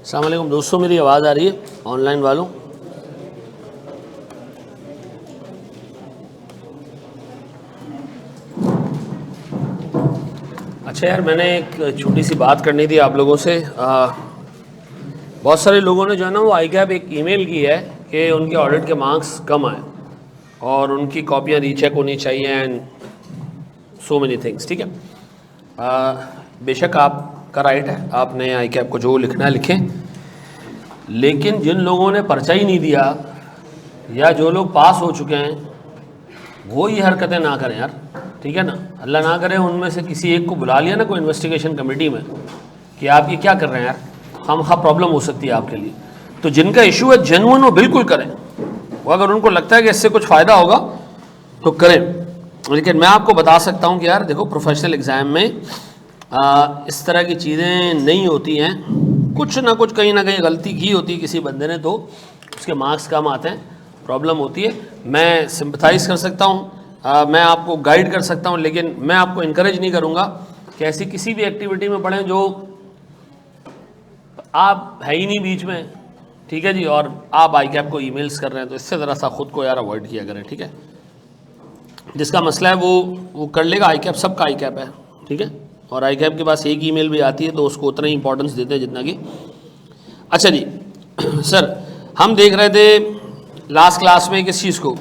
अस्सलाम वालेकुम दोस्तों, मेरी आवाज़ आ रही है ऑनलाइन वालों? अच्छा यार, मैंने एक छोटी सी बात करनी थी आप लोगों से। बहुत सारे लोगों ने जो है ना वो ICAP एक ईमेल की है कि उनके ऑडिट के मार्क्स कम आए और उनकी कॉपियाँ रीचेक होनी चाहिए एंड सो मेनी थिंग्स। ठीक है, बेशक आपका राइट है, आपने ICAP को जो लिखना है लिखें, लेकिन जिन लोगों ने पर्चा ही नहीं दिया या जो लोग पास हो चुके हैं वो ये हरकतें ना करें यार। ठीक है ना, अल्लाह ना करे उनमें से किसी एक को बुला लिया ना कोई इन्वेस्टिगेशन कमेटी में कि आप ये क्या कर रहे हैं यार, खामखा प्रॉब्लम हो सकती है आपके लिए। तो जिनका इशू है जेन्युइन वो बिल्कुल करें, वो अगर उनको लगता है कि इससे कुछ फ़ायदा होगा तो करें। लेकिन मैं आपको बता सकता हूँ कि यार देखो, प्रोफेशनल एग्ज़ाम में इस तरह की चीज़ें नहीं होती हैं। कुछ ना कुछ कहीं ना कहीं गलती की होती है किसी बंदे ने तो उसके मार्क्स कम आते हैं, प्रॉब्लम होती है। मैं सिंपथाइज़ कर सकता हूँ, मैं आपको गाइड कर सकता हूँ, लेकिन मैं आपको इनकरेज नहीं करूँगा कि ऐसी किसी भी एक्टिविटी में पढ़ें जो आप है ही नहीं बीच में। ठीक है जी, और आप ICAP को ईमेल्स कर रहे हैं, तो इससे ज़रा सा ख़ुद को यार अवॉइड किया करें। ठीक है, जिसका मसला है वो कर लेगा। ICAP सबका ICAP है, ठीक है, और ICAP के पास एक ईमेल भी आती है तो उसको उतना ही इंपॉर्टेंस देते हैं जितना कि। अच्छा जी सर, हम देख रहे थे लास्ट क्लास में किस चीज़ को,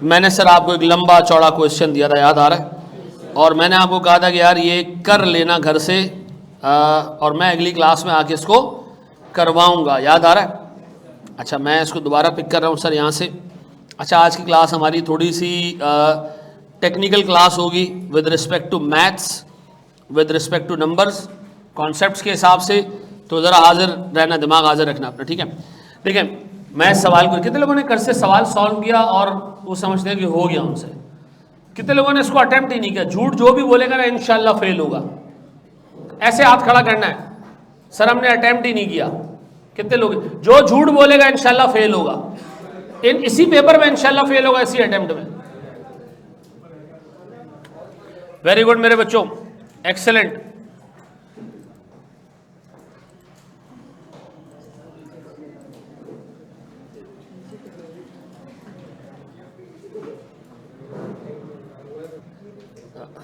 मैंने सर आपको एक लंबा चौड़ा क्वेश्चन दिया था, याद आ रहा है? और मैंने आपको कहा था कि यार ये कर लेना घर से, और मैं अगली क्लास में आके इसको करवाऊंगा, याद आ रहा है? अच्छा, मैं इसको दोबारा पिक कर रहा हूँ सर यहाँ से। अच्छा, आज की क्लास हमारी थोड़ी सी टेक्निकल क्लास होगी with respect to maths, with respect to numbers, concepts के हिसाब से। तो ज़रा हाजिर रहना, दिमाग हाजिर रखना अपना। ठीक है, देखिए मैं सवाल को, कितने लोगों ने कर से सवाल सॉल्व किया और वो समझते हैं कि हो गया उनसे? कितने लोगों ने इसको अटेम्प्ट ही नहीं किया? झूठ जो भी बोलेगा ना इंशाल्लाह फेल होगा। ऐसे हाथ खड़ा करना है, सर हमने अटेम्प्ट ही नहीं किया। कितने लोग? जो झूठ बोलेगा इंशाल्लाह फेल होगा, इसी पेपर में इंशाल्लाह फेल होगा, इसी अटेम्प्ट में। वेरी गुड मेरे बच्चों, एक्सेलेंट।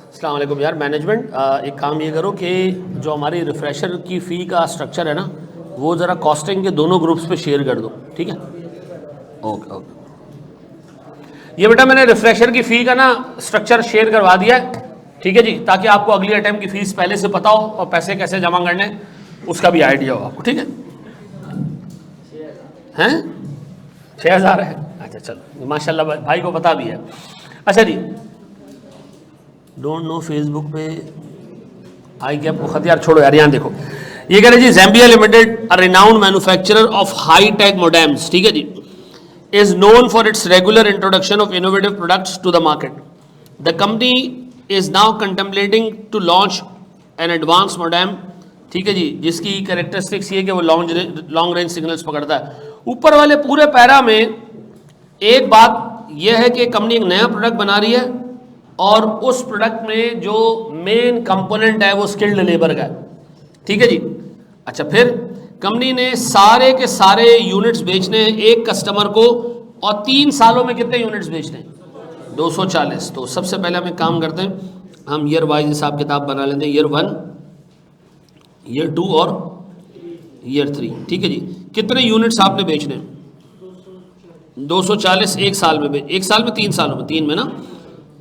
अस्सलाम वालेकुम यार। मैनेजमेंट, एक काम ये करो कि जो हमारी रिफ्रेशर की फ़ी का स्ट्रक्चर है ना, वो ज़रा कॉस्टिंग के दोनों ग्रुप्स पे शेयर कर दो। ठीक है, ओके ओके। ये बेटा मैंने रिफ्रेशर की फ़ी का ना स्ट्रक्चर शेयर करवा दिया है, ठीक है जी, ताकि आपको अगली अटेम्प्ट की फ़ीस पहले से पता हो और पैसे कैसे जमा करने उसका भी आइडिया हो आपको। ठीक है, हैं 6000 है? अच्छा चलो, माशाल्लाह भाई को पता भी है। अच्छा जी, डोंट नो फेसबुक पे ICAP को खत, यार छोड़ो यार, यहाँ देखो ये कह रहे जी, Zambia limited a renowned manufacturer of high tech modems, ठीक है जी, is known for its regular introduction of innovative products to the market. The company is now contemplating to launch an advanced modem, ठीक है जी, जिसकी characteristics ये कि वो long range signals पकड़ता है। ऊपर वाले पूरे पैरा में एक बात यह है कि कंपनी एक नया प्रोडक्ट बना रही है और उस प्रोडक्ट में जो मेन कंपोनेंट है वो स्किल्ड लेबर का है। ठीक है जी, अच्छा फिर कंपनी ने सारे के सारे यूनिट्स बेचने हैं एक कस्टमर को, और 3 सालों में कितने यूनिट्स बेचने हैं? 240। तो सबसे पहले हम एक काम करते हैं, हम ईयर वाइज हिसाब किताब बना लेते हैं, ईयर 1, ईयर 2 और ईयर 3। ठीक है जी, कितने यूनिट्स आपने बेचने हैं? 240 एक साल में एक साल में 3 सालों में, 3 में ना,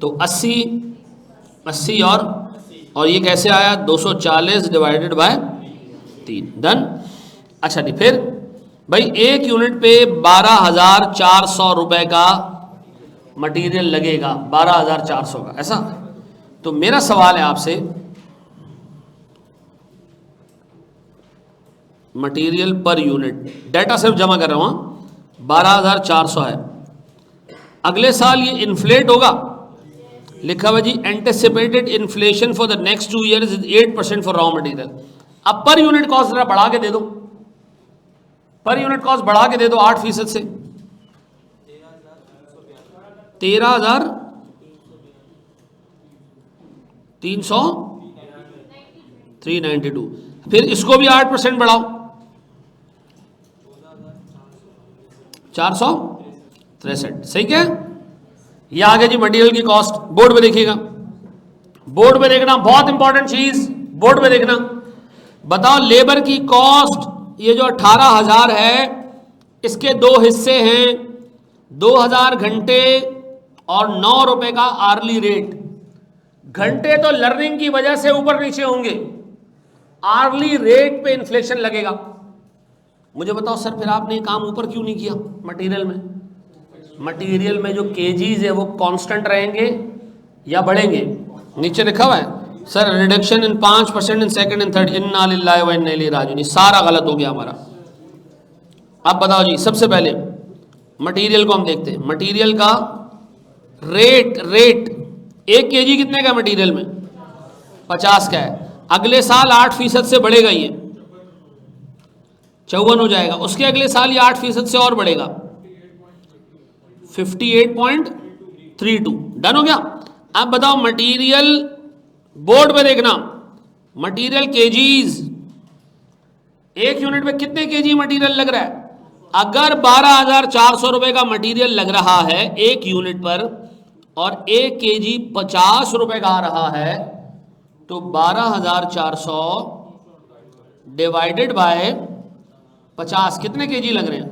तो 80 और ये कैसे आया? 240 डिवाइडेड बाय 3, डन। अच्छा जी, फिर भाई एक यूनिट पे 12,400 रुपए का मटेरियल लगेगा, 12,400 का, ऐसा? तो मेरा सवाल है आपसे, मटेरियल पर यूनिट, डाटा सिर्फ जमा कर रहा हूं, 12,400 है। अगले साल ये इन्फ्लेट होगा, लिखा हुआ जी anticipated inflation for the next 2 years is 8% for raw material. अब पर यूनिट कॉस्ट जरा बढ़ा के दे दो, पर यूनिट कॉस्ट बढ़ा के दे दो 8% से, 13,392। फिर इसको भी 8% बढ़ाओ, 463। सही क्या? ये आ गया जी मटेरियल की कॉस्ट। बोर्ड पे देखिएगा, बोर्ड पे देखना, बहुत इंपॉर्टेंट चीज, बोर्ड पे देखना। बताओ लेबर की कॉस्ट, ये जो 18,000 है इसके दो हिस्से हैं, 2,000 घंटे और 9 रुपए का आर्ली रेट। घंटे तो लर्निंग की वजह से ऊपर नीचे होंगे, आर्ली रेट पे इन्फ्लेशन लगेगा। मुझे बताओ सर फिर आपने काम ऊपर क्यों नहीं किया मटेरियल में? मटेरियल में जो केजीज है वो कांस्टेंट रहेंगे या बढ़ेंगे? नीचे लिखा हुआ है sir reduction in 5% in second and third, इन्ना लिल्लाहि व इन्ना इलैहि राजिऊन। सारा गलत हो गया हमारा। अब बताओ जी, सबसे पहले मटेरियल को हम देखते हैं। मटेरियल का रेट 1 केजी कितने का मटेरियल में? 50 का है। अगले साल 8% से बढ़ेगा, ये 54 हो जाएगा। उसके अगले साल ये 8% से और बढ़ेगा, 58.32। डन हो गया। अब बताओ मटेरियल, बोर्ड पे देखना, मटेरियल केजीज, 1 यूनिट में कितने केजी मटेरियल लग रहा है? अगर 12,400 रुपए का मटेरियल लग रहा है 1 यूनिट पर और 1 केजी 50 रुपए का आ रहा है, तो 12,400 डिवाइडेड बाय 50 कितने केजी लग रहे हैं?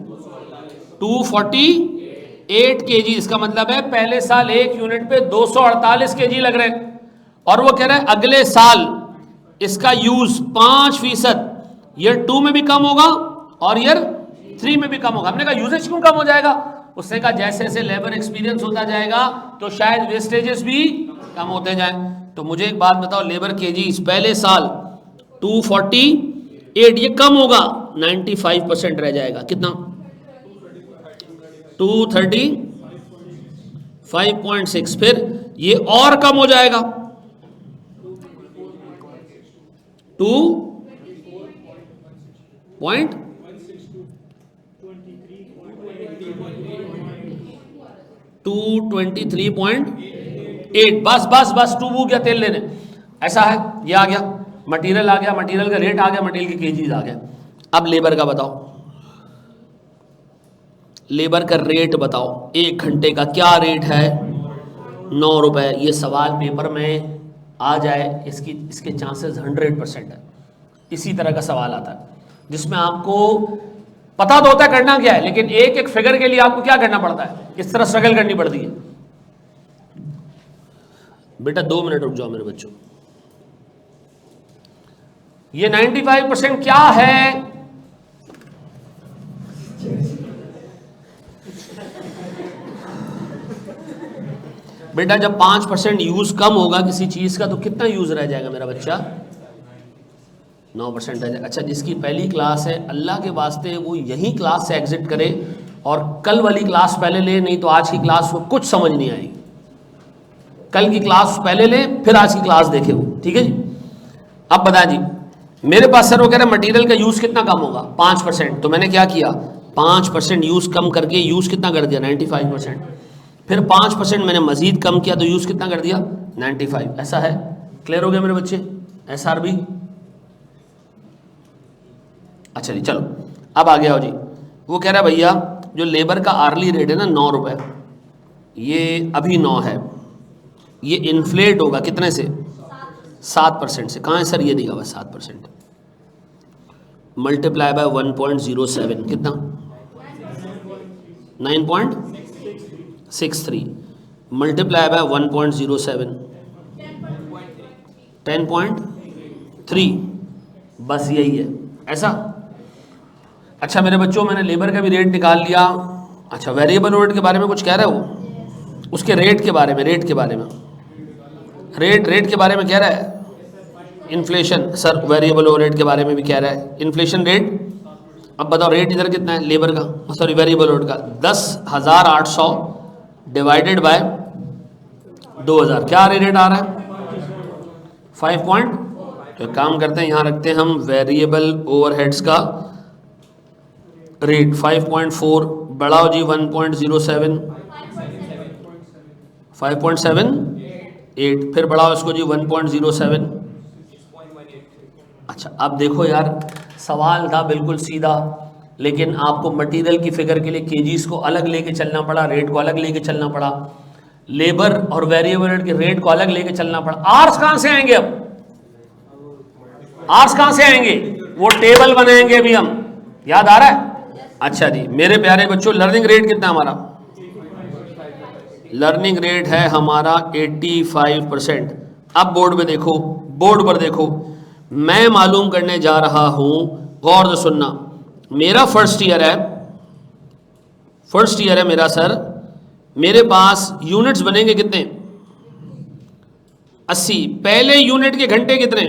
248 केजी। इसका मतलब है पहले साल 1 यूनिट पे 248 केजी लग रहे हैं। और वो कह रहा है अगले साल इसका यूज 5%, ईयर 2 में भी कम होगा और ईयर 3 में भी कम होगा। हमने कहा यूजेज क्यों कम हो जाएगा? उसने कहा जैसे जैसे लेबर एक्सपीरियंस होता जाएगा तो शायद वेस्टेजेस भी कम होते जाएं। तो मुझे एक बात बताओ, लेबर केजीज पहले साल 248, ये कम होगा, 95% रह जाएगा। कितना? 235.6। फिर ये और कम हो जाएगा 223.8। बस टूबू गया तेल लेने, ऐसा है। ये आ गया मटेरियल, आ गया मटेरियल का रेट, आ गया मटेरियल की केजीज आ गया। अब लेबर का बताओ, लेबर का रेट बताओ, 1 घंटे का क्या रेट है? 9 रुपए। ये सवाल पेपर में आ जाए इसके चांसेस 100% है। इसी तरह का सवाल आता है जिसमें आपको पता तो होता है करना क्या है, लेकिन एक एक फिगर के लिए आपको क्या करना पड़ता है, किस तरह स्ट्रगल करनी पड़ती है। बेटा 2 मिनट रुक जाओ मेरे बच्चों। ये 95% क्या है? बेटा जब 5% यूज कम होगा किसी चीज का तो कितना यूज रह जाएगा मेरा बच्चा? 9% रह जाएगा। अच्छा, जिसकी पहली क्लास है अल्लाह के वास्ते वो यही क्लास से एग्जिट करे और कल वाली क्लास पहले ले, नहीं तो आज की क्लास को कुछ समझ नहीं आएगी। कल की क्लास पहले ले फिर आज की क्लास देखे वो, ठीक है जी। अब बता जी, मेरे पास सर वो कह रहे मटेरियल का यूज कितना कम होगा? 5%। तो मैंने क्या किया, 5% यूज कम करके यूज कितना कर दिया? 95%। फिर 5% मैंने मजीद कम किया तो यूज कितना कर दिया? 95। ऐसा है। क्लियर हो गया मेरे बच्चे? SRB। अच्छा जी, चलो अब आ गया हो जी। वो कह रहा है भैया जो लेबर का आर्ली रेट है ना 9 रुपए, ये अभी 9 है, ये इन्फ्लेट होगा कितने से? 7% से। कहाँ है सर? ये दिया हुआ 7%। मल्टीप्लाई बाय 1.07 कितना? 9.63 मल्टीप्लाई बाय 1.07 10.3। बस यही है। ऐसा। अच्छा मेरे बच्चों, मैंने लेबर का भी रेट निकाल लिया। अच्छा, वेरिएबल ओवरहेड के बारे में कुछ कह रहा है वो, उसके रेट के बारे में, रेट के बारे में कह रहा है इन्फ्लेशन। सर वेरिएबल ओवरहेड के बारे में भी कह रहा है इन्फ्लेशन रेट। अब बताओ रेट इधर कितना है लेबर का, सॉरी वेरिएबल ओवरहेड का? 10,800 डिवाइडेड बाय 2,000, क्या रेट आ रहा है? 5 पॉइंट। तो काम करते हैं, यहाँ रखते हैं हम वेरिएबल ओवरहेड्स का रेट 5.4। बढ़ाओ जी 1.07, 5.78। फिर बढ़ाओ इसको जी 1.07, अच्छा अब देखो यार, सवाल था बिल्कुल सीधा, लेकिन आपको मटेरियल की फिगर के लिए केजीज को अलग लेके चलना पड़ा, रेट को अलग लेके चलना पड़ा, लेबर और वेरिएबल रेट के रेट को अलग लेके चलना पड़ा। आर्स कहां से आएंगे? अब आर्स कहां से आएंगे? वो टेबल बनाएंगे अभी हम, याद आ रहा है? अच्छा जी मेरे प्यारे बच्चों, लर्निंग रेट कितना हमारा? लर्निंग रेट है हमारा 85%। अब बोर्ड पे देखो, बोर्ड पर देखो, मैं मालूम करने जा रहा हूं, गौर से सुनना। मेरा फर्स्ट ईयर है, फर्स्ट ईयर है मेरा सर, मेरे पास यूनिट्स बनेंगे कितने? 80। पहले यूनिट के घंटे कितने?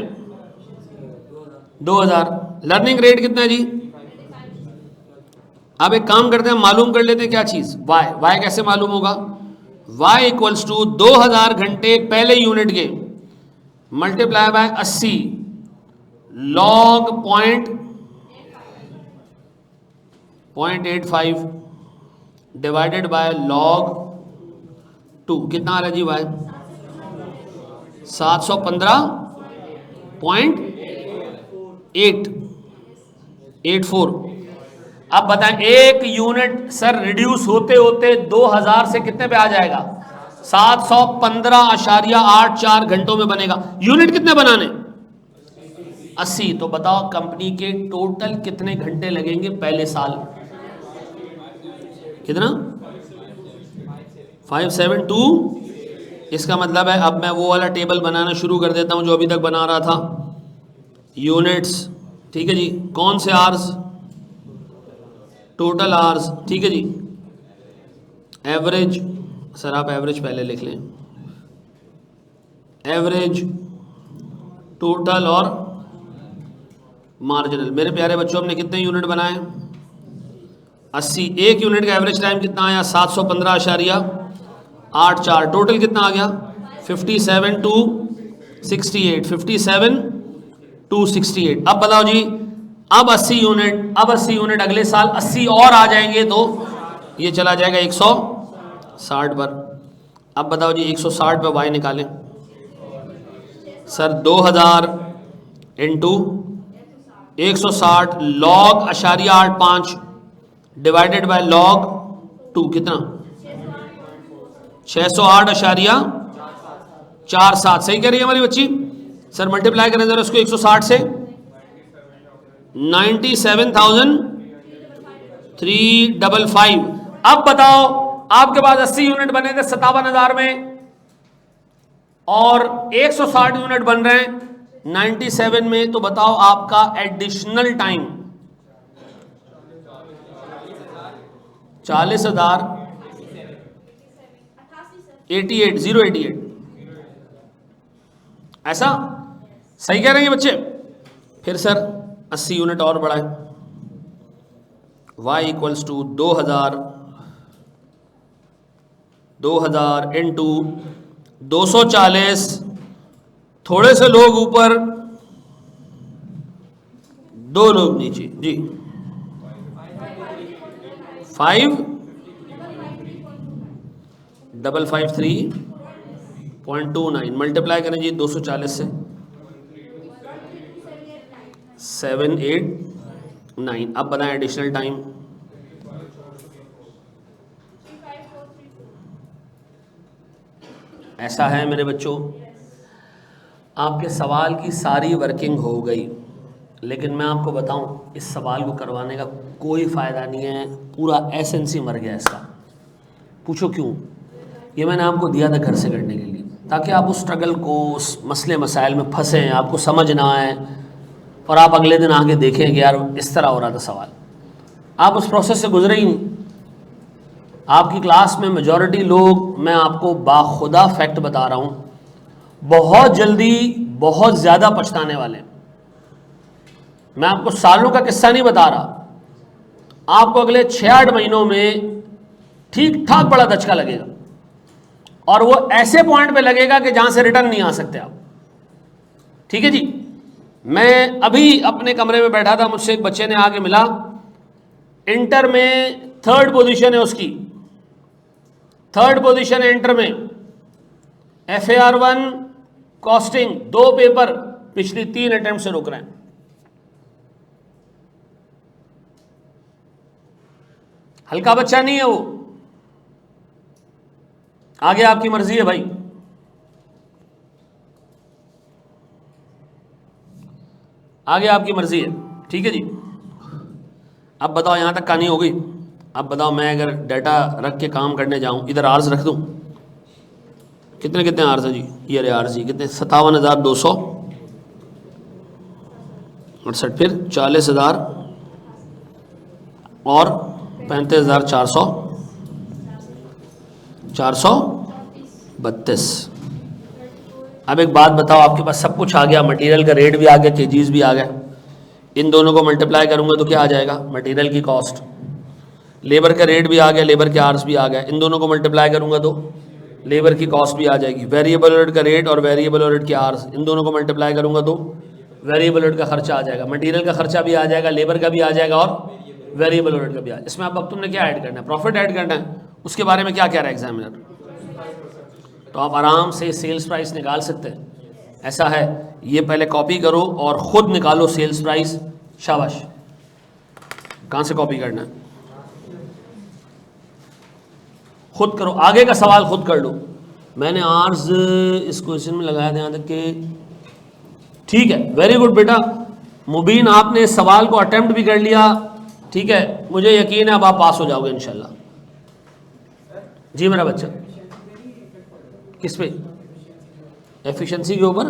2000। लर्निंग रेट कितना है जी? अब एक काम करते हैं, मालूम कर लेते हैं क्या चीज, वाई। वाई कैसे मालूम होगा? वाई इक्वल्स टू 2000 घंटे पहले यूनिट के multiply by 80 log 0.85 divided by log 2। कितना आ रहा है जी वाई? 715.884। अब बताएं, एक यूनिट सर रिड्यूस होते होते 2000 से कितने पे आ जाएगा? 715.84 घंटों में बनेगा। यूनिट कितने बनाने? 80। तो बताओ कंपनी के टोटल कितने घंटे लगेंगे पहले साल? कितना? 572। इसका मतलब है अब मैं वो वाला टेबल बनाना शुरू कर देता हूं जो अभी तक बना रहा था, यूनिट्स, ठीक है जी। कौन से आवर्स? टोटल आवर्स, ठीक है जी। एवरेज, सर आप एवरेज पहले लिख लें, एवरेज, टोटल और मार्जिनल। मेरे प्यारे बच्चों हमने कितने यूनिट बनाए? 80। एक यूनिट का एवरेज टाइम कितना आया? 715.84। टोटल कितना आ गया? 57 टू 68, 57 टू 68। अब बताओ जी, अब 80 यूनिट, अब 80 यूनिट अगले साल 80 और आ जाएंगे तो ये चला जाएगा 160 पर। अब बताओ जी 160 पे वाई निकालें sir. 2000 into 160 log 0.85 divided by log 2 कितना? 608.47। सही कह रही है हमारी बच्ची? सर मल्टीप्लाई करें जरा उसको 160 से, 97,355। अब बताओ आपके पास 80 यूनिट बने थे 57,000 में, और 160 यूनिट बन रहे हैं 97 में, तो बताओ आपका एडिशनल टाइम 40,000 088। ऐसा सही कह रहे हैं बच्चे? फिर सर 80 यूनिट और बढ़ाए, y इक्वल्स टू 2000 इंटू 240, थोड़े से लोग ऊपर, 2 लोग नीचे जी। 5,553.29 मल्टीप्लाई करें जी 240 से, 789। अब बताएं एडिशनल टाइम। ऐसा है मेरे बच्चों, आपके सवाल की सारी वर्किंग हो गई, लेकिन मैं आपको बताऊं इस सवाल को करवाने का कोई फ़ायदा नहीं है, पूरा एसेंस ही मर गया इसका। पूछो क्यों? ये मैंने आपको दिया था घर से करने के लिए, ताकि आप उस स्ट्रगल को, उस मसले मसाइल में फंसें, आपको समझ ना आए, और आप अगले दिन आके देखें कि यार इस तरह हो रहा था सवाल। आप उस प्रोसेस से गुजरे ही नहीं। आपकी क्लास में मेजॉरिटी लोग, मैं आपको बाखुदा फैक्ट बता रहा हूँ, बहुत जल्दी बहुत ज़्यादा पछताने वाले हैं। मैं आपको सालों का किस्सा नहीं बता रहा, आपको अगले 6-8 महीनों में ठीक ठाक बड़ा धचका लगेगा, और वो ऐसे पॉइंट पे लगेगा कि जहां से रिटर्न नहीं आ सकते आप। ठीक है जी। मैं अभी अपने कमरे में बैठा था, मुझसे एक बच्चे ने आके मिला, इंटर में 3rd पोजीशन है उसकी, 3rd पोजीशन है इंटर में, FAR 1 कॉस्टिंग 2 पेपर पिछली 3 अटेम्प्ट से रोक रहे हैं। हल्का बच्चा नहीं है वो। आगे आपकी मर्जी है भाई। आगे आपकी मर्जी है, ठीक है जी। अब बताओ, यहां तक कहानी हो गई। अब बताओ, मैं अगर डाटा रख के काम करने जाऊं, इधर आर्स रख दूं, कितने कितने आर्स है जी? ये रहे आर्स जी, कितने? 57,268, फिर 40,000 और 35,400, 432। अब एक बात बताओ, आपके पास सब कुछ आ गया, मटेरियल का रेट भी आ गया, केजीज भी आ गया। इन दोनों को मल्टीप्लाई करूंगा तो क्या आ जाएगा? मटेरियल की कॉस्ट। लेबर का रेट भी आ गया, लेबर के आवर्स भी आ गया। इन दोनों को मल्टीप्लाई करूंगा तो लेबर की कॉस्ट भी आ जाएगी। वेरिएबल ओवरहेड का रेट और वेरिएबल ओवरहेड के आवर्स, इन दोनों को मल्टीप्लाई करूंगा तो वेरिएबल ओवरहेड का खर्चा आ जाएगा। मटेरियल का खर्चा भी आ जाएगा, लेबर का भी आ जाएगा और वेरिएबल ओवरहेड का भी आ जाएगा। इसमें अब तुमने क्या ऐड करना है? प्रॉफिट ऐड करना है। उसके बारे में क्या कह रहा है एग्जामिनर? तो आप आराम से सेल्स प्राइस निकाल सकते हैं। ऐसा है, ये पहले कॉपी करो और खुद निकालो सेल्स प्राइस। शाबाश। कहां से कॉपी करना है? खुद करो, आगे का सवाल खुद कर लो। मैंने आर्स इस क्वेश्चन में लगाया था यहां तक कि, ठीक है, वेरी गुड बेटा। मुबीन, आपने इस सवाल को अटेम्प्ट भी कर लिया, ठीक है, मुझे यकीन है अब आप पास हो जाओगे इंशाल्लाह। जी मेरा बच्चा, किस पे? एफिशिएंसी के ऊपर?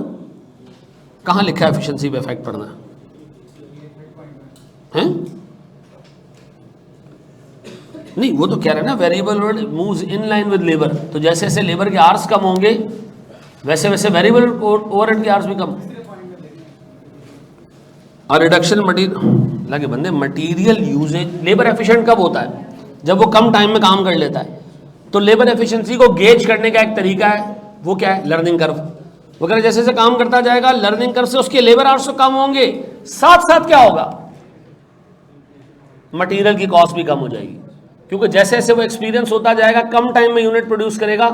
कहाँ लिखा है एफिशिएंसी पे इफेक्ट पड़ना है? नहीं, वो तो कह रहे हैं ना, variable moves in line with labour. तो जैसे जैसे लेबर के आवर्स कम होंगे वैसे वैसे वेरिएबल ओवरहेड के आवर्स भी कम। और रिडक्शन मटीरियल लगे बंदे, मटीरियल यूजेज। लेबर एफिशिएंट कब होता है? जब वो कम टाइम में काम कर लेता है। तो लेबर एफिशिएंसी को गेज करने का एक तरीका है, वो क्या है? Learning curve. वगैरह जैसे जैसे काम करता जाएगा, लर्निंग कर्व से उसके लेबर आवर्स तो कम होंगे, साथ साथ क्या होगा? मटेरियल की कॉस्ट भी कम हो जाएगी, क्योंकि जैसे जैसे वो एक्सपीरियंस होता जाएगा, कम टाइम में यूनिट प्रोड्यूस करेगा।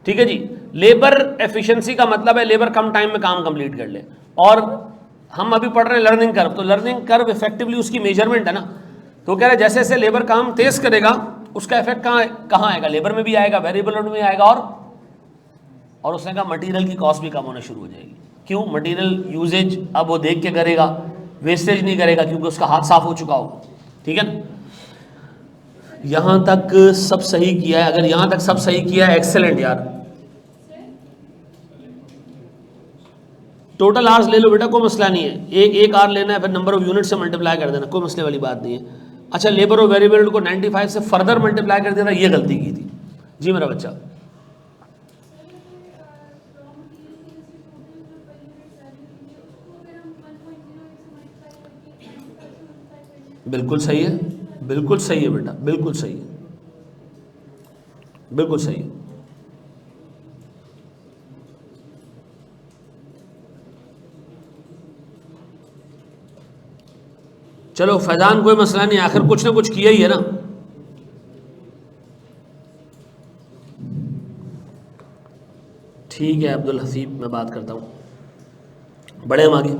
ठीक है जी। लेबर एफिशिएंसी का मतलब है लेबर कम टाइम में काम कंप्लीट कर ले। और हम अभी पढ़ रहे हैं लर्निंग कर्व, तो लर्निंग कर्व इफेक्टिवली उसकी मेजरमेंट है ना। तो कह रहे हैं जैसे जैसे लेबर काम तेज करेगा उसका इफेक्ट कहाँ आएगा? लेबर में भी आएगा, वेरिएबल लोड में आएगा, और उसने कहा मटेरियल की कॉस्ट भी कम होना शुरू हो जाएगी। क्यों? मटेरियल यूजेज अब वो देख के करेगा, वेस्टेज नहीं करेगा, क्योंकि उसका हाथ साफ हो चुका होगा। ठीक है ना? यहां तक सब सही किया है? अगर यहां तक सब सही किया है, एक्सेलेंट यार। टोटल आवर्स ले लो बेटा, कोई मसला नहीं है। एक आवर लेना है, फिर नंबर ऑफ यूनिट से मल्टीप्लाई कर देना, कोई मसले वाली बात नहीं है। अच्छा, लेबर और वेरिएबल को 95 से फर्दर मल्टीप्लाई कर देना, ये गलती की थी। जी मेरा बच्चा, बिल्कुल सही है, बिल्कुल सही है बेटा, बिल्कुल सही है, बिल्कुल सही है। चलो फैजान, कोई मसला नहीं, आखिर कुछ ना कुछ किया ही है ना। ठीक है अब्दुल हसीब, मैं बात करता हूँ, बड़े हम आगे।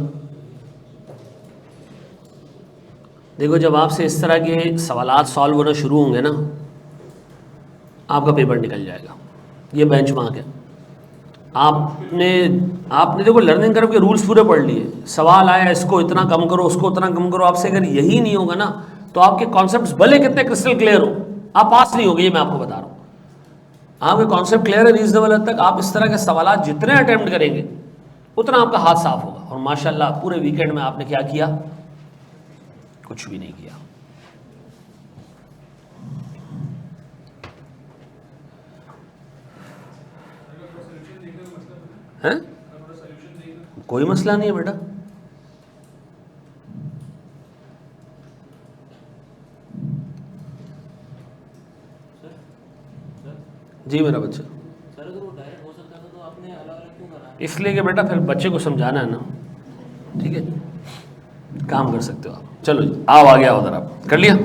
देखो, जब आपसे इस तरह के सवालात सॉल्व होना शुरू होंगे ना, आपका पेपर निकल जाएगा। ये बेंचमार्क है। आपने देखो लर्निंग कर्व के रूल्स पूरे पढ़ लिए, सवाल आया इसको इतना कम करो, उसको उतना कम करो, आपसे अगर यही नहीं होगा ना, तो आपके कॉन्सेप्ट्स भले कितने क्रिस्टल क्लियर हो, आप पास नहीं होंगे। ये मैं आपको बता रहा हूँ। आपके कॉन्सेप्ट क्लियर है रीजनेबल हद तक, आप इस तरह के सवाल जितने अटेम्प्ट करेंगे उतना आपका हाथ साफ होगा। और माशाल्लाह पूरे वीकेंड में आपने क्या किया? कुछ भी नहीं किया। हैं? कोई मसला नहीं है बेटा। जी मेरा बच्चा, सर अगर वो डायरेक्ट हो सकता था तो आपने अलग-अलग क्यों करा? इसलिए कि बेटा फिर बच्चे को समझाना है ना। ठीक है, काम कर सकते हो आप। चलो जी, आओ आ गया उधर, आप कर लिया।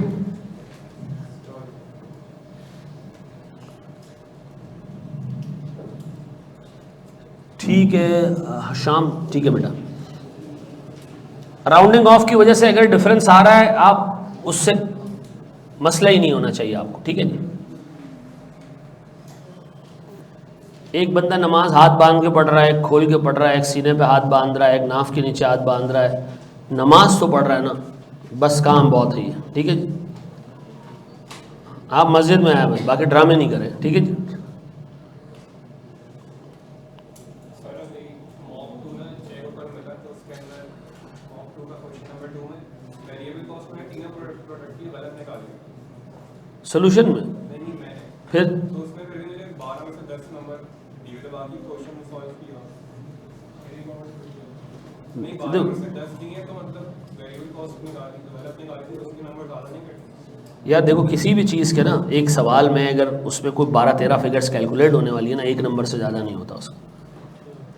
ठीक है शाम, ठीक है बेटा। राउंडिंग ऑफ की वजह से अगर डिफरेंस आ रहा है, आप उससे मसला ही नहीं होना चाहिए आपको, ठीक है जी। एक बंदा नमाज हाथ बांध के पढ़ रहा है, एक खोल के पढ़ रहा है, एक सीने पे हाथ बांध रहा है, एक नाफ के नीचे हाथ बांध रहा है, नमाज तो पढ़ रहा है ना, बस काम बहुत है ये, ठीक है जी। आप मस्जिद में आए बस, बाकी ड्रामे नहीं करें, ठीक है जी। सोल्यूशन में फिर तो उसमें फिर मुझे 12 में से 10 नंबर दिए थे, बाकी क्वेश्चन में सॉल्व किया नहीं, 12 में से 10 दिए तो मतलब वेरिएबल कॉस्ट निकाली, तो मतलब निकाली थी, उसके नंबर ज़्यादा नहीं कटे। यार देखो, किसी भी चीज़ के ना एक सवाल में अगर उसमें कोई 12-13 फिगर्स कैलकुलेट होने वाली है ना, एक नंबर से ज़्यादा नहीं होता उसका,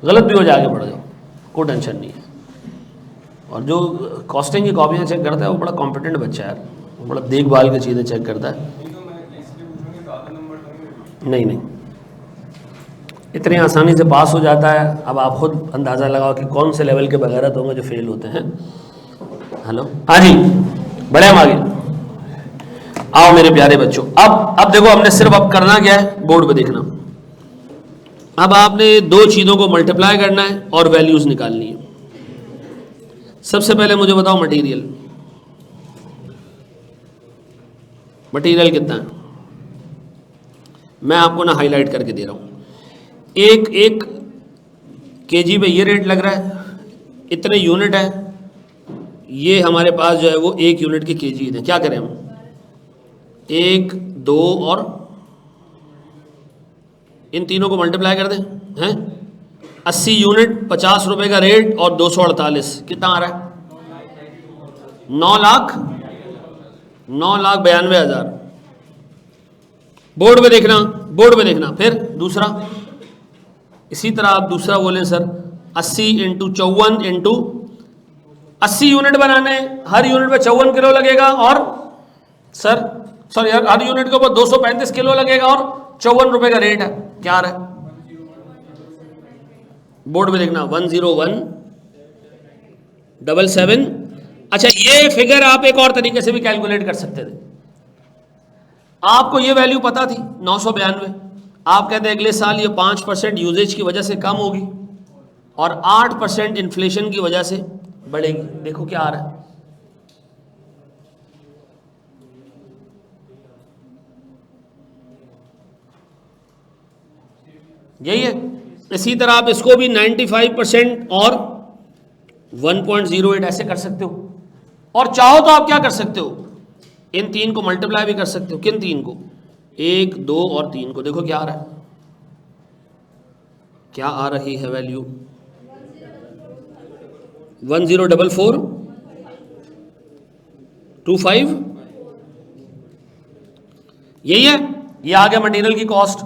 गलत भी हो जाके पड़ जाओ, कोई टेंशन नहीं है। और जो कॉस्टिंग की कॉपियाँ चेक करता है वो बड़ा कॉम्पिटेंट बच्चा है यार, वो बड़ा देखभाल की चीज़ें चेक करता है। नहीं नहीं, इतनी आसानी से पास हो जाता है। अब आप खुद अंदाज़ा लगाओ कि कौन से लेवल के बगैर होंगे जो फेल होते हैं। हेलो, हाँ जी, बढ़े हम आगे। आओ मेरे प्यारे बच्चों, अब देखो हमने सिर्फ अब करना क्या है, बोर्ड पे देखना। अब आपने दो चीज़ों को मल्टीप्लाई करना है और वैल्यूज़ निकालनी है। सबसे पहले मुझे बताओ मटेरियल, मटेरियल कितना है, मैं आपको ना हाईलाइट करके दे रहा हूँ। एक केजी पे ये रेट लग रहा है, इतने यूनिट है, ये हमारे पास जो है वो 1 यूनिट के केजी है। क्या करें हम, 1, 2 और इन तीनों को मल्टीप्लाई कर दें, हैं 80 यूनिट, 50 रुपए का रेट और 248, कितना आ रहा है, 9,92,000। बोर्ड पे देखना, बोर्ड पे देखना। फिर दूसरा, इसी तरह आप दूसरा बोलें सर, 80 × 54 × 80 यूनिट बनाने, हर यूनिट पे 54 किलो लगेगा, और सर यार हर यूनिट के ऊपर 235 किलो लगेगा और 54 रुपए का रेट है। क्या आ रहा है, बोर्ड पे देखना, 101,777। अच्छा, ये फिगर आप एक और तरीके से भी कैलकुलेट कर सकते थे। आपको ये वैल्यू पता थी 992, आप कहते हैं अगले साल ये 5% यूजेज की वजह से कम होगी और 8% इन्फ्लेशन की वजह से बढ़ेगी। देखो क्या आ रहा है, यही है। इसी तरह आप इसको भी 95% और 1.08 ऐसे कर सकते हो, और चाहो तो आप क्या कर सकते हो, इन तीन को मल्टीप्लाई भी कर सकते हो। किन तीन को, 1, 2 और 3 को। देखो क्या आ रहा है, क्या आ रही है वैल्यू, 104425, यही है। ये आ गया मटेरियल की कॉस्ट।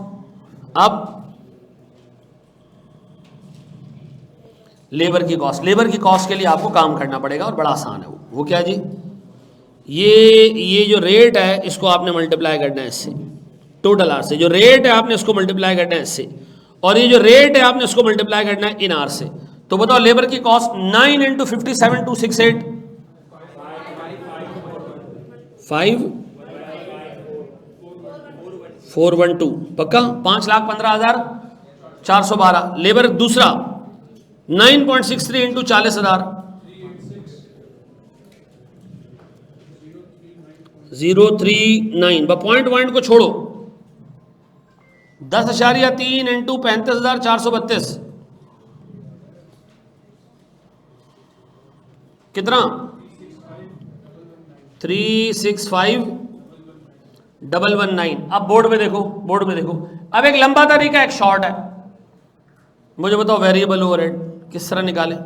अब लेबर की कॉस्ट, लेबर की कॉस्ट के लिए आपको काम करना पड़ेगा और बड़ा आसान है वो क्या जी, ये जो रेट है इसको आपने मल्टीप्लाई करना है इससे, टोटल आर से। जो रेट है आपने इसको मल्टीप्लाई करना है इससे, और ये जो रेट है आपने इसको मल्टीप्लाई करना है इन आर से। तो बताओ लेबर की कॉस्ट 9 × 57,268, 5412, पक्का 5,15,412 लेबर। दूसरा 9.63 × 40,000, 039, पॉइंट को छोड़ो, 10.3 × 35,432, कितना, 365,119। अब बोर्ड में देखो, बोर्ड में देखो। अब एक लंबा तरीका, एक शॉर्ट है। मुझे बताओ वेरिएबल ओवरहेड किस तरह निकालें।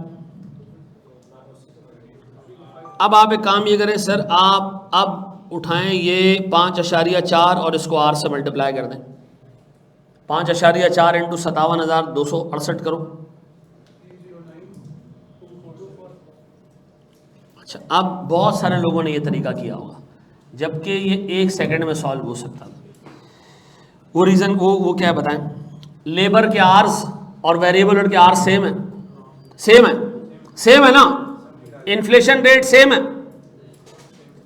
अब आप एक काम ये करें सर, आप अब उठाएं ये 5.4 और इसको आर से मल्टीप्लाई कर दें। 5.4 × 57,268 करो। अच्छा, अब बहुत सारे लोगों ने ये तरीका किया होगा, जबकि ये 1 सेकंड में सॉल्व हो सकता था। वो रीज़न वो क्या है बताएं। लेबर के आर्स और वेरिएबल के आर्स सेम है, सेम है ना, इन्फ्लेशन रेट सेम है,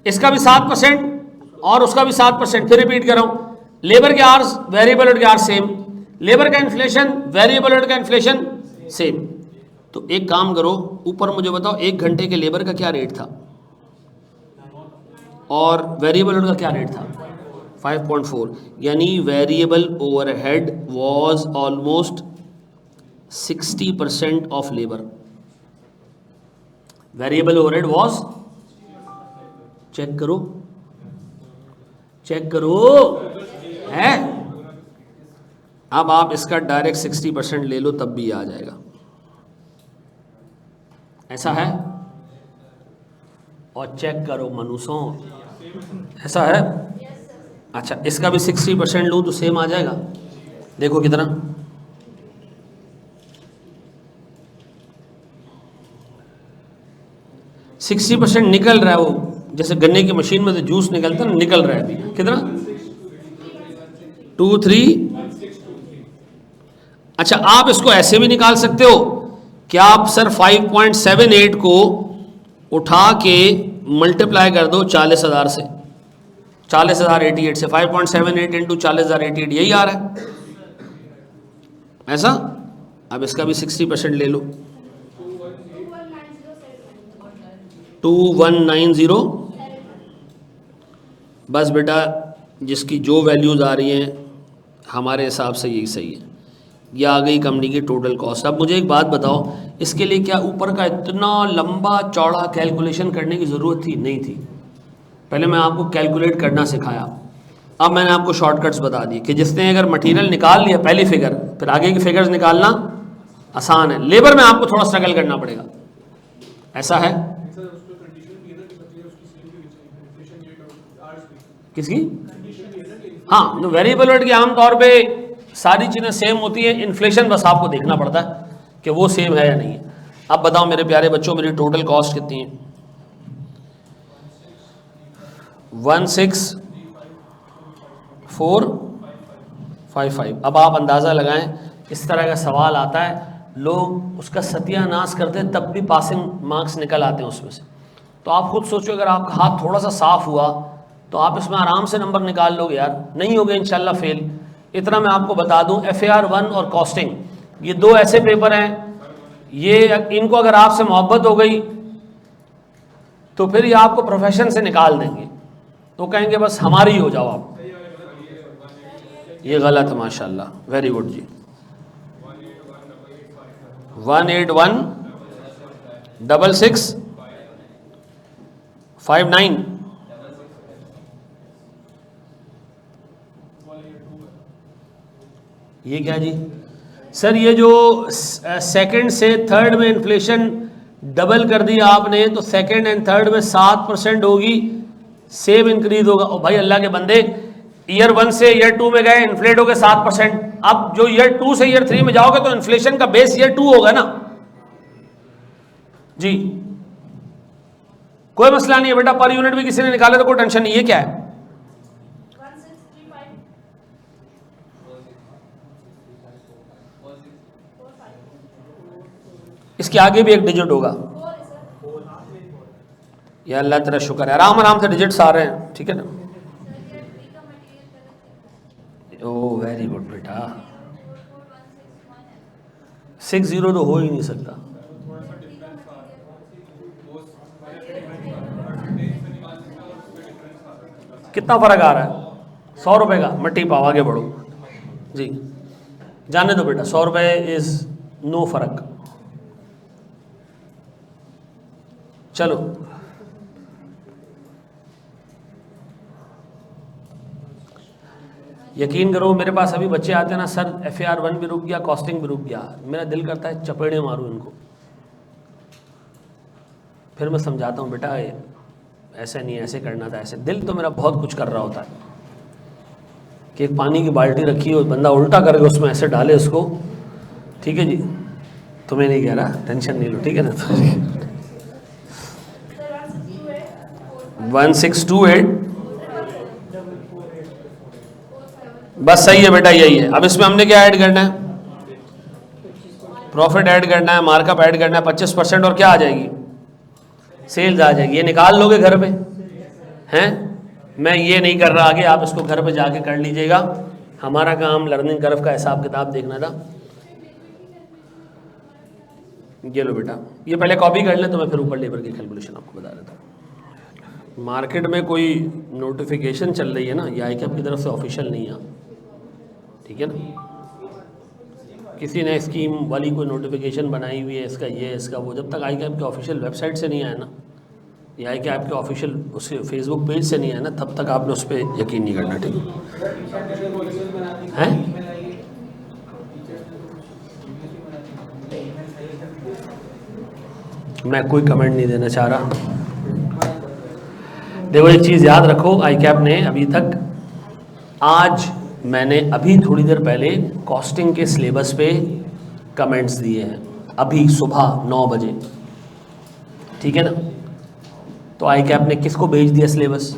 इसका भी 7% और उसका भी 7%। फिर रिपीट कर रहा हूँ, लेबर के आवर्स वेरिएबल ओवर के आवर्स सेम, लेबर का इन्फ्लेशन वेरिएबल ओवर का इन्फ्लेशन सेम। तो एक काम करो, ऊपर मुझे बताओ 1 घंटे के लेबर का क्या रेट था और वेरिएबल ओवर का क्या रेट था? 5.4, यानी variable overhead was almost 60% of labour. Variable overhead was, check करो है। अब आप इसका डायरेक्ट 60% ले लो तब भी आ जाएगा, ऐसा है। और चेक करो मनुष्यों, ऐसा है। अच्छा, इसका भी 60% लूँ तो सेम आ जाएगा। देखो कितना, सिक्सटी % निकल रहा है, वो जैसे गन्ने की मशीन में से जूस निकलता है ना, निकल रहा है अभी। कितना? 23। अच्छा, आप इसको ऐसे भी निकाल सकते हो कि आप सर 5.78 को उठा के मल्टीप्लाई कर दो 40,000 से, 40,088 से। 5.78 इंटू 40,088 यही आ रहा है, ऐसा। अब इसका भी 60% ले लो, 2190। बस बेटा, जिसकी जो वैल्यूज़ आ रही हैं हमारे हिसाब से यही सही है। यह आ गई कंपनी की टोटल कॉस्ट। अब मुझे एक बात बताओ, इसके लिए क्या ऊपर का इतना लंबा चौड़ा कैलकुलेशन करने की ज़रूरत थी? नहीं थी। पहले मैं आपको कैलकुलेट करना सिखाया, अब मैंने आपको शॉर्टकट्स बता दिए कि जिसने अगर मटेरियल निकाल लिया पहली फिगर, फिर आगे की फिगर्स निकालना आसान है। लेबर में आपको थोड़ा स्ट्रगल करना पड़ेगा, ऐसा है। किसकी? हाँ, जो वेरिएबल रेट की आमतौर पे सारी चीज़ें सेम होती हैं, इन्फ्लेशन बस आपको देखना पड़ता है कि वो सेम है या नहीं है। अब बताओ मेरे प्यारे बच्चों, मेरी टोटल कॉस्ट कितनी है? 16,455। अब आप अंदाज़ा लगाएं, इस तरह का सवाल आता है, लोग उसका सत्यानाश करते हैं तब भी पासिंग मार्क्स निकल आते हैं उसमें से। तो आप खुद सोचो, अगर आपका हाथ थोड़ा सा साफ हुआ तो आप इसमें आराम से नंबर निकाल लोगे यार, नहीं होगे इंशाल्लाह फेल। इतना मैं आपको बता दूं, FAR 1 और कॉस्टिंग, ये दो ऐसे पेपर हैं, ये इनको अगर आपसे मोहब्बत हो गई तो फिर ये आपको प्रोफेशन से निकाल देंगे, तो कहेंगे बस हमारी ही हो जाओ आप। ये गलत है माशाल्लाह, वेरी गुड जी। 1816659। ये क्या जी सर? ये जो सेकंड से थर्ड में इन्फ्लेशन डबल कर दिया आपने, तो सेकंड एंड थर्ड में 7% होगी, सेम इंक्रीज होगा। और भाई अल्लाह के बंदे, ईयर 1 से ईयर 2 में गए, इन्फ्लेट हो गए 7%। अब जो ईयर 2 से ईयर 3 में जाओगे तो इन्फ्लेशन का बेस ईयर 2 होगा ना जी। कोई मसला नहीं है बेटा, पर यूनिट भी किसी ने निकाले तो कोई टेंशन नहीं है। क्या है? 1635। इसके आगे भी एक डिजिट होगा। या अल्लाह तेरा शुक्र है, आराम आराम से डिजिट्स आ रहे हैं, ठीक है ना। ओ वेरी गुड बेटा, 60 तो हो ही नहीं सकता। कितना फर्क आ रहा है? 100 रुपये का। मट्टी पाओ, आगे बढ़ो जी, जाने दो बेटा, 100 रुपये इज नो फर्क। चलो, यकीन करो मेरे पास अभी बच्चे आते हैं ना, सर FAR 1 भी रुक गया, कॉस्टिंग भी रुक गया। मेरा दिल करता है चपेड़े मारूं इनको। फिर मैं समझाता हूँ, बेटा ऐसे नहीं, ऐसे करना था, ऐसे। दिल तो मेरा बहुत कुछ कर रहा होता है कि एक पानी की बाल्टी रखी हो, बंदा उल्टा करके उसमें ऐसे डाले उसको, ठीक है जी। तुम्हें नहीं कह रहा, टेंशन नहीं लो, ठीक है ना। 1628, बस सही है बेटा, यही है। अब इसमें हमने क्या ऐड करना है? प्रॉफिट ऐड करना है, मार्कअप ऐड करना है 25%, और क्या आ जाएगी? सेल्स आ जाएगी। ये निकाल लोगे घर पे हैं? मैं ये नहीं कर रहा आगे, आप इसको घर पे जाके कर लीजिएगा। हमारा काम लर्निंग कर्व का हिसाब किताब देखना था। ये लो बेटा, ये पहले कॉपी कर ले तो मैं फिर ऊपर लेबर की कैलकुलेशन आपको बता देता हूँ। मार्केट में कोई नोटिफिकेशन चल रही है ना, ये आई कैप की तरफ से ऑफिशियल नहीं है, ठीक है ना। किसी ने स्कीम वाली कोई नोटिफिकेशन बनाई हुई है, इसका ये इसका वो, जब तक आई कैप के ऑफिशियल वेबसाइट से नहीं आया ना, या आई कैप के ऑफिशियल उसके फेसबुक पेज से नहीं आया ना, तब तक आपने उस पर यकीन नहीं करना, ठीक है। मैं कोई कमेंट नहीं देना चाह रहा। देखो एक चीज़ याद रखो, आई कैप ने अभी तक, आज मैंने अभी थोड़ी देर पहले कॉस्टिंग के सिलेबस पे कमेंट्स दिए हैं, अभी सुबह 9 बजे, ठीक है ना। तो आई कैप ने किसको भेज दिया सिलेबस?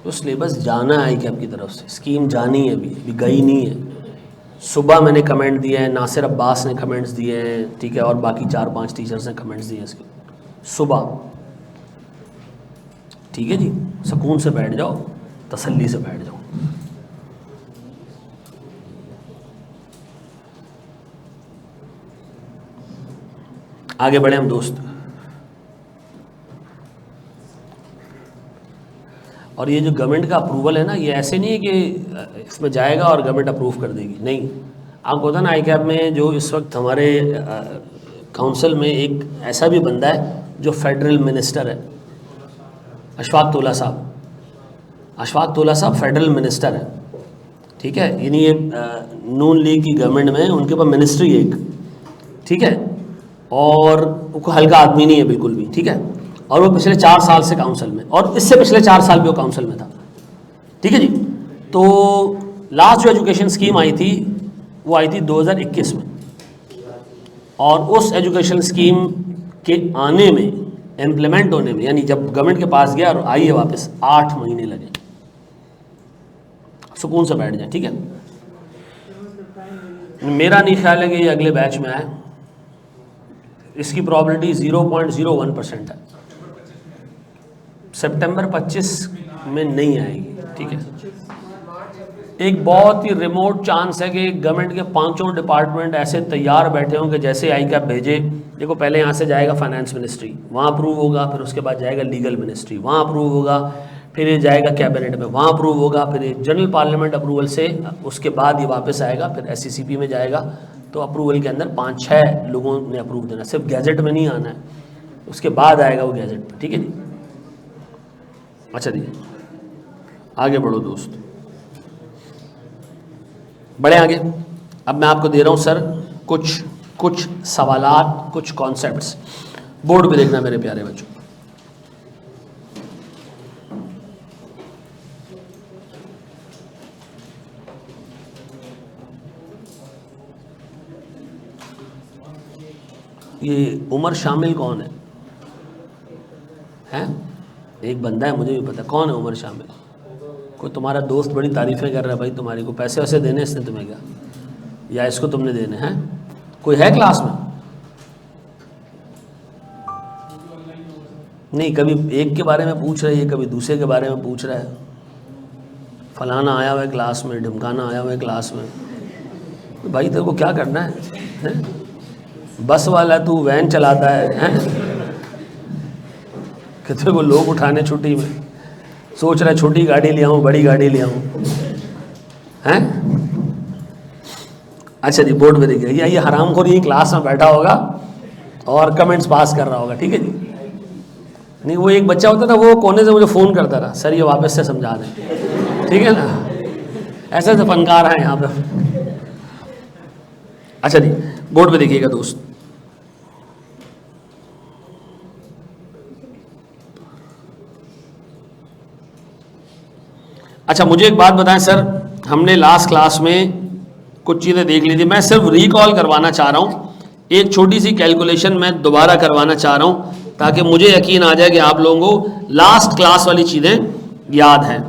तो सिलेबस जाना है आई कैप की तरफ से, स्कीम जानी है, अभी गई नहीं है। सुबह मैंने कमेंट दिए हैं, नासिर अब्बास ने कमेंट्स दिए हैं, ठीक है, और बाकी 4-5 टीचर्स ने कमेंट्स दिए इसके सुबह, ठीक है जी। सुकून से बैठ जाओ, तसल्ली से बैठ जाओ। आगे बढ़े हम दोस्त। और ये जो गवर्नमेंट का अप्रूवल है ना, ये ऐसे नहीं है कि इसमें जाएगा और गवर्नमेंट अप्रूव कर देगी, नहीं। आपको पता ना आई कैप में जो इस वक्त हमारे काउंसिल में एक ऐसा भी बंदा है जो फेडरल मिनिस्टर है, अशफाक तोला साहब। अशफाक तोला साहब फेडरल मिनिस्टर है, ठीक है। यानी ये नून लीग की गवर्नमेंट में उनके पास मिनिस्ट्री है एक, ठीक है, और वो हल्का आदमी नहीं है बिल्कुल भी, ठीक है। और वो पिछले 4 साल से काउंसिल में, और इससे पिछले 4 साल भी वो काउंसिल में था, ठीक है जी। तो लास्ट जो एजुकेशन स्कीम आई थी वो आई थी 2021 में, और उस एजुकेशन स्कीम के आने में, इम्प्लीमेंट होने में, यानी जब गवर्नमेंट के पास गया और आई है वापस, 8 महीने लगे। सुकून से बैठ जाए, ठीक है। मेरा नहीं ख्याल है कि ये अगले बैच में आए, इसकी प्रॉबिलिटी 0.01% है। सितंबर 25 में नहीं आएगी, ठीक है। एक बहुत ही रिमोट चांस है कि गवर्नमेंट के 5 डिपार्टमेंट ऐसे तैयार बैठे हों कि जैसे आई कैप भेजे, देखो पहले यहाँ से जाएगा फाइनेंस मिनिस्ट्री, वहाँ अप्रूव होगा, फिर उसके बाद जाएगा लीगल मिनिस्ट्री, वहाँ अप्रूव होगा, फिर ये जाएगा कैबिनेट में, वहाँ अप्रूव होगा, फिर ये जनरल पार्लियामेंट अप्रूवल से उसके बाद ये वापस आएगा, फिर SCCP में जाएगा। तो अप्रूवल के अंदर 5-6 लोगों ने अप्रूव देना, सिर्फ गैजेट में नहीं आना है, उसके बाद आएगा वो गैजेट में, ठीक है जी। अच्छा जी, आगे बढ़ो दोस्त, बढ़े आगे। अब मैं आपको दे रहा हूँ सर कुछ सवालात, कुछ कॉन्सेप्ट्स, बोर्ड पे देखना मेरे प्यारे बच्चों। ये उमर शामिल कौन है? हैं? एक बंदा है, मुझे भी पता कौन है उमर शामिल। कोई तुम्हारा दोस्त बड़ी तारीफ़ें कर रहा है भाई तुम्हारी, को पैसे वैसे देने इसने तुम्हें क्या, या इसको तुमने देने हैं? कोई है क्लास में? नहीं, कभी एक के बारे में पूछ रही है, कभी दूसरे के बारे में पूछ रहा है, फलाना आया हुआ है क्लास में, ढिमकाना आया हुआ है क्लास में। तो भाई तेरे को क्या करना है? बस वाला तू वैन चलाता है? कि तेरे को लोग उठाने छुट्टी में, सोच रहा है छोटी गाड़ी ले आऊँ बड़ी गाड़ी ले आऊँ, हैं? अच्छा जी, बोर्ड पे देखिए, ये हरामखोर ये क्लास में बैठा होगा और कमेंट्स पास कर रहा होगा, ठीक है जी। नहीं, वो एक बच्चा होता था, वो कोने से मुझे फ़ोन करता था, सर ये वापस से समझा दें, ठीक है ना। ऐसे तो फनकार हैं यहाँ पे। अच्छा जी, बोर्ड पे देखिएगा दोस्त। अच्छा, मुझे एक बात बताएं सर, हमने लास्ट क्लास में कुछ चीज़ें देख ली थी, मैं सिर्फ रिकॉल करवाना चाह रहा हूँ, एक छोटी सी कैलकुलेशन मैं दोबारा करवाना चाह रहा हूँ ताकि मुझे यकीन आ जाए कि आप लोगों को लास्ट क्लास वाली चीज़ें याद हैं।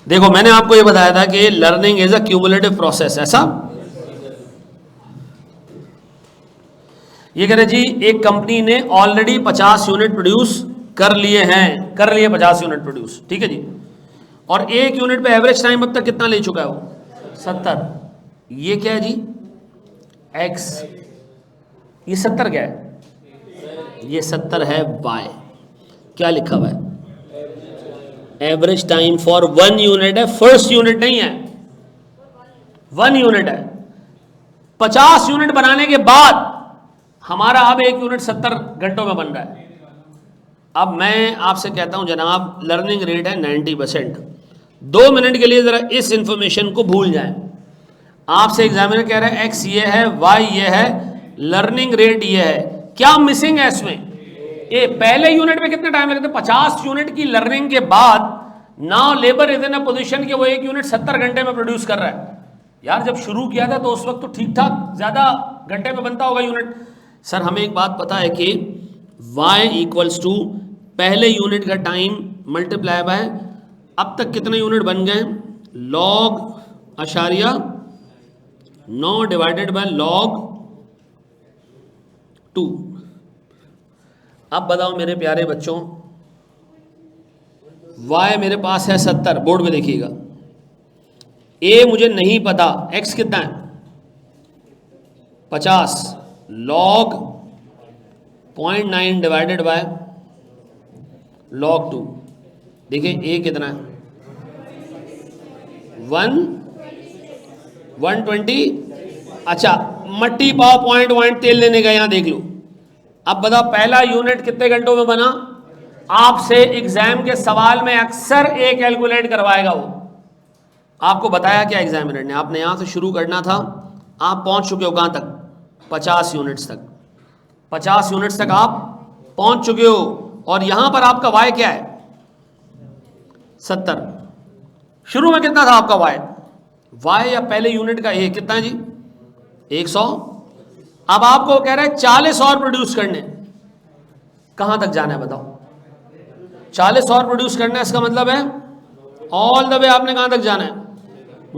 देखो, मैंने आपको ये बताया था कि learning is a cumulative process, ऐसा ये कह रहे जी, एक कंपनी ने ऑलरेडी 50 यूनिट प्रोड्यूस कर लिए हैं, कर लिए 50 यूनिट प्रोड्यूस, ठीक है जी। और एक यूनिट पे एवरेज टाइम अब तक कितना ले चुका है वो? 70। ये क्या है जी? एक्स। ये 70 क्या है? ये 70 है वाई। क्या लिखा हुआ है? एवरेज टाइम फॉर 1 यूनिट है, फर्स्ट यूनिट नहीं है, 1 यूनिट है। 50 यूनिट बनाने के बाद हमारा अब एक यूनिट 70 घंटों में बन रहा है। अब मैं आपसे कहता हूं जनाब, लर्निंग रेट है 90%। 2 मिनट के लिए जरा इस इंफॉर्मेशन को भूल जाएं। आपसे एग्जामिनर कह रहा है एक्स ये है, वाई ये है, लर्निंग रेट ये है, क्या मिसिंग है इसमें? ये पहले यूनिट में कितना टाइम लगता है? 50 यूनिट की लर्निंग के बाद now labour is in a position कि वो एक यूनिट 70 घंटे में प्रोड्यूस कर रहा है। यार जब शुरू किया था तो उस वक्त तो ठीक ठाक ज्यादा घंटे में बनता होगा यूनिट। सर हमें एक बात पता है कि y इक्वल्स टू पहले यूनिट का टाइम मल्टीप्लाई बाय अब तक कितने यूनिट बन गए, log अशारिया 9 डिवाइडेड बाय log 2। अब बताओ मेरे प्यारे बच्चों, y मेरे पास है 70, बोर्ड में देखिएगा। a मुझे नहीं पता, x कितना है 50, log 0.9 डिवाइडेड बाय log 2। देखिए a कितना है 120। अच्छा मट्टी पाव पॉइंट तेल लेने गए, यहां देख लो। अब बताओ पहला यूनिट कितने घंटों में बना? आपसे एग्जाम के सवाल में अक्सर ए कैलकुलेट करवाएगा वो। आपको बताया क्या एग्जामिनर ने? आपने यहां से शुरू करना था, आप पहुंच चुके हो कहां तक? 50 यूनिट्स तक। 50 यूनिट्स तक आप पहुंच चुके हो और यहां पर आपका वाई क्या है? 70। शुरू में कितना था आपका वाई? वाई या पहले यूनिट का ए कितना है जी? 100। अब आपको कह रहा है 40 और प्रोड्यूस करने। कहां तक जाना है बताओ? 40 और प्रोड्यूस करना है, इसका मतलब है ऑल द वे आपने कहां तक जाना है?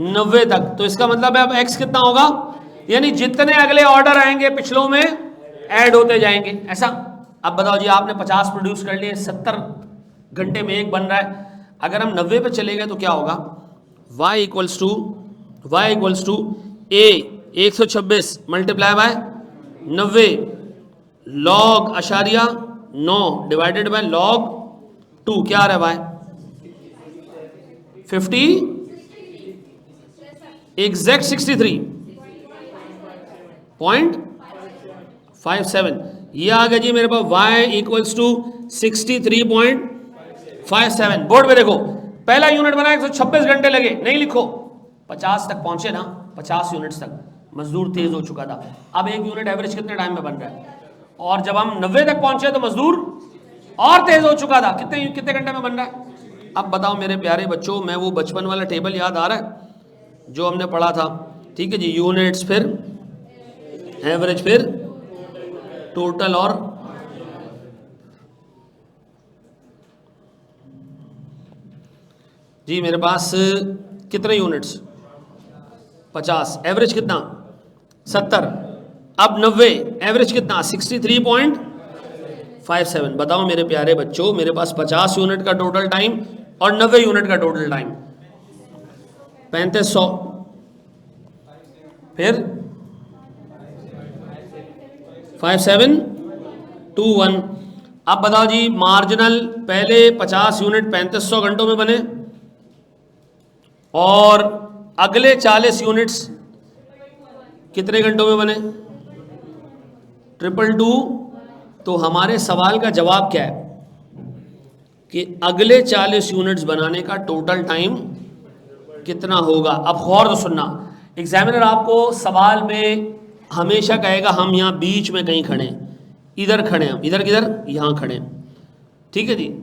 90 तक। तो इसका मतलब है अब एक्स कितना होगा? यानी जितने अगले ऑर्डर आएंगे पिछलों में ऐड होते जाएंगे, ऐसा। अब बताओ जी, आपने 50 प्रोड्यूस कर लिए, 70 घंटे में एक बन रहा है। अगर हम 90 पे चले गए तो क्या होगा? y equals to a 126 multiply by 90 log अशारिया 9 डिवाइडेड बाय log 2। क्या आ रहा है भाई? 50 एग्जैक्ट 63.57। ये आ गया जी मेरे पास y इक्वल्स टू 63.57। बोर्ड में देखो, पहला यूनिट बना 126 घंटे लगे, नहीं लिखो, 50 तक पहुंचे ना, 50 यूनिट्स तक। मजदूर तेज हो चुका था। अब एक यूनिट एवरेज कितने टाइम में बन रहा है? और जब हम 90 तक पहुंचे तो मजदूर और तेज हो चुका था। कितने घंटे में बन रहा है? अब बताओ मेरे प्यारे बच्चों, मैं वो बचपन वाला टेबल याद आ रहा है जो हमने पढ़ा था? ठीक है जी, यूनिट्स फिर एवरेज फिर टोटल और जी मेरे पास कितने यूनिट्स? 50, एवरेज कितना? 70। अब 90, एवरेज कितना? 63.57। बताओ मेरे प्यारे बच्चों, मेरे पास 50 यूनिट का टोटल टाइम और 90 यूनिट का टोटल टाइम 3500। फिर 5721। अब बताओ जी, मार्जिनल पहले 50 यूनिट 3500 घंटों में बने और अगले 40 यूनिट्स कितने घंटों में बने? 222। तो हमारे सवाल का जवाब क्या है कि अगले 40 यूनिट्स बनाने का टोटल टाइम कितना होगा? अब गौर से सुनना, एग्जामिनर आपको सवाल में हमेशा कहेगा हम यहाँ बीच में कहीं खड़े हैं, इधर खड़े हैं, इधर किधर? यहाँ खड़े हैं, ठीक है जी।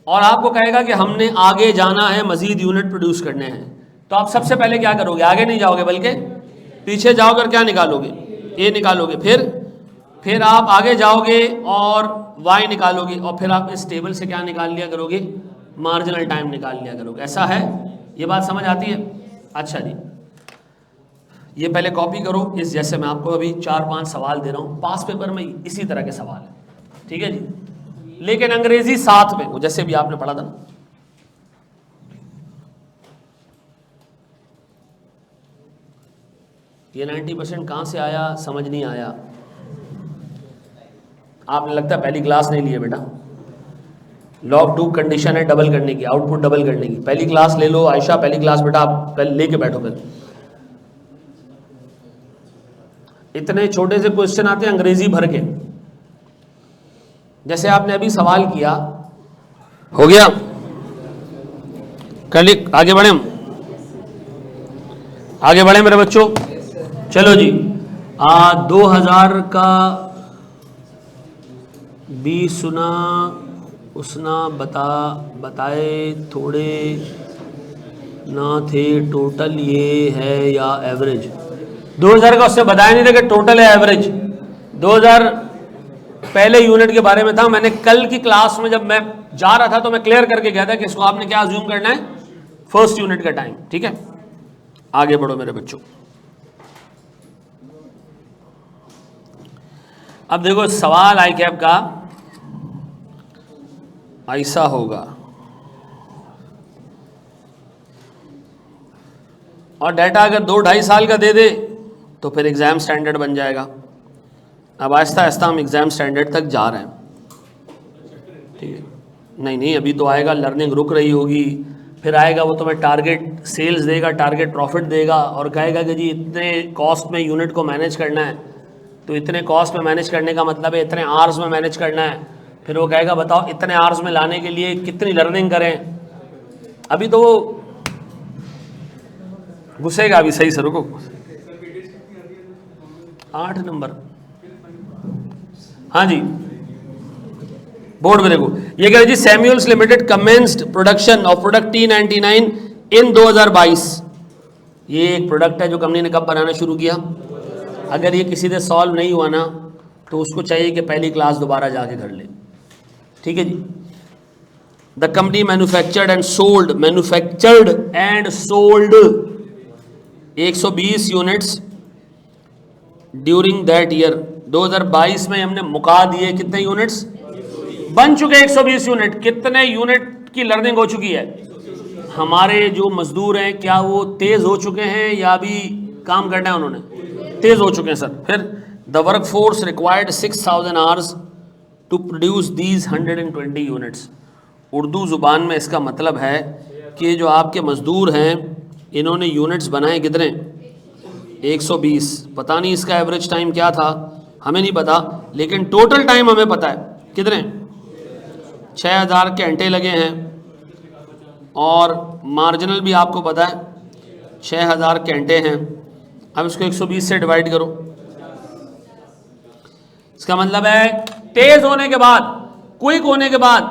और आपको कहेगा कि हमने आगे जाना है, मजीद यूनिट प्रोड्यूस करने हैं। तो आप सबसे पहले क्या करोगे? आगे नहीं जाओगे बल्कि पीछे जाओगे और क्या निकालोगे? ए निकालोगे। फिर आप आगे जाओगे और वाई निकालोगे और फिर आप इस टेबल से क्या निकाल लिया करोगे? मार्जिनल टाइम निकाल लिया करोगे। ऐसा है? ये बात समझ आती है? अच्छा जी, ये पहले कॉपी करो। इस जैसे मैं आपको अभी 4-5 सवाल दे रहा हूँ, पास पेपर में इसी तरह के सवाल है, ठीक है जी। लेकिन अंग्रेजी साथ में, वो जैसे भी आपने पढ़ा था ना। ये 90% कहां से आया समझ नहीं आया। आपने लगता है पहली क्लास नहीं ली है बेटा। लॉग 2 कंडीशन है डबल करने की, आउटपुट डबल करने की। पहली क्लास ले लो आयशा, पहली क्लास बेटा आप पहले लेके बैठो। पहले इतने छोटे से क्वेश्चन आते हैं अंग्रेजी भर के। जैसे आपने अभी सवाल किया, हो गया, कर ली, आगे बढ़े हम, आगे बढ़े मेरे बच्चों। चलो जी, 2000 का 20 सुना उसना बताए थोड़े ना थे, टोटल ये है या एवरेज। 2000 का उससे बताया नहीं था कि टोटल है एवरेज। 2000 पहले यूनिट के बारे में था। मैंने कल की क्लास में जब मैं जा रहा था तो मैं क्लियर करके गया था कि इसको आपने क्या अज्यूम करना है, फर्स्ट यूनिट का टाइम। ठीक है, आगे बढ़ो मेरे बच्चों। अब देखो सवाल आई कैप का ऐसा होगा, और डाटा अगर 2-2.5 साल का दे दे तो फिर एग्जाम स्टैंडर्ड बन जाएगा। अब आहिस्ता आहिस्ता हम एग्जाम स्टैंडर्ड तक जा रहे हैं। ठीक है, नहीं अभी तो आएगा, लर्निंग रुक रही होगी, फिर आएगा वो तुम्हें टारगेट सेल्स देगा, टारगेट प्रॉफिट देगा और कहेगा कि जी इतने कॉस्ट में यूनिट को मैनेज करना है। तो इतने कॉस्ट में मैनेज करने का मतलब है इतने आवर्स में मैनेज करना है। फिर वो कहेगा बताओ इतने आवर्स में लाने के लिए कितनी लर्निंग करें। अभी तो वो घुसेगा, अभी सही से रुको। 8 नंबर, हाँ जी, बोर्ड में देखो, ये कह रहे जी Samuels limited commenced production of product T99 in 2022। ये एक प्रोडक्ट है जो कंपनी ने कब बनाना शुरू किया। अगर ये किसी से सॉल्व नहीं हुआ ना तो उसको चाहिए कि पहली क्लास दोबारा जाके कर ले। ठीक है जी। The company manufactured and sold 120 units during that year. 2022 में हमने मुका दिए कितने यूनिट्स बन चुके, 120 यूनिट। कितने यूनिट की लर्निंग हो चुकी है। हमारे जो मजदूर हैं क्या वो तेज हो चुके हैं या अभी काम करना है उन्होंने, तेज हो चुके हैं सर। फिर the work force required 6000 hours to produce these 120 units. Urdu ज़ुबान में इसका मतलब है कि जो आपके मजदूर हैं इन्होंने यूनिट्स बनाए कितने, 120। पता नहीं इसका एवरेज टाइम क्या था, हमें नहीं पता, लेकिन टोटल टाइम हमें पता है कितने, 6000 घंटे लगे हैं। और मार्जिनल भी आपको पता है 6000 घंटे हैं। अब इसको 120 से डिवाइड करो। इसका मतलब है तेज होने के बाद, क्विक होने के बाद,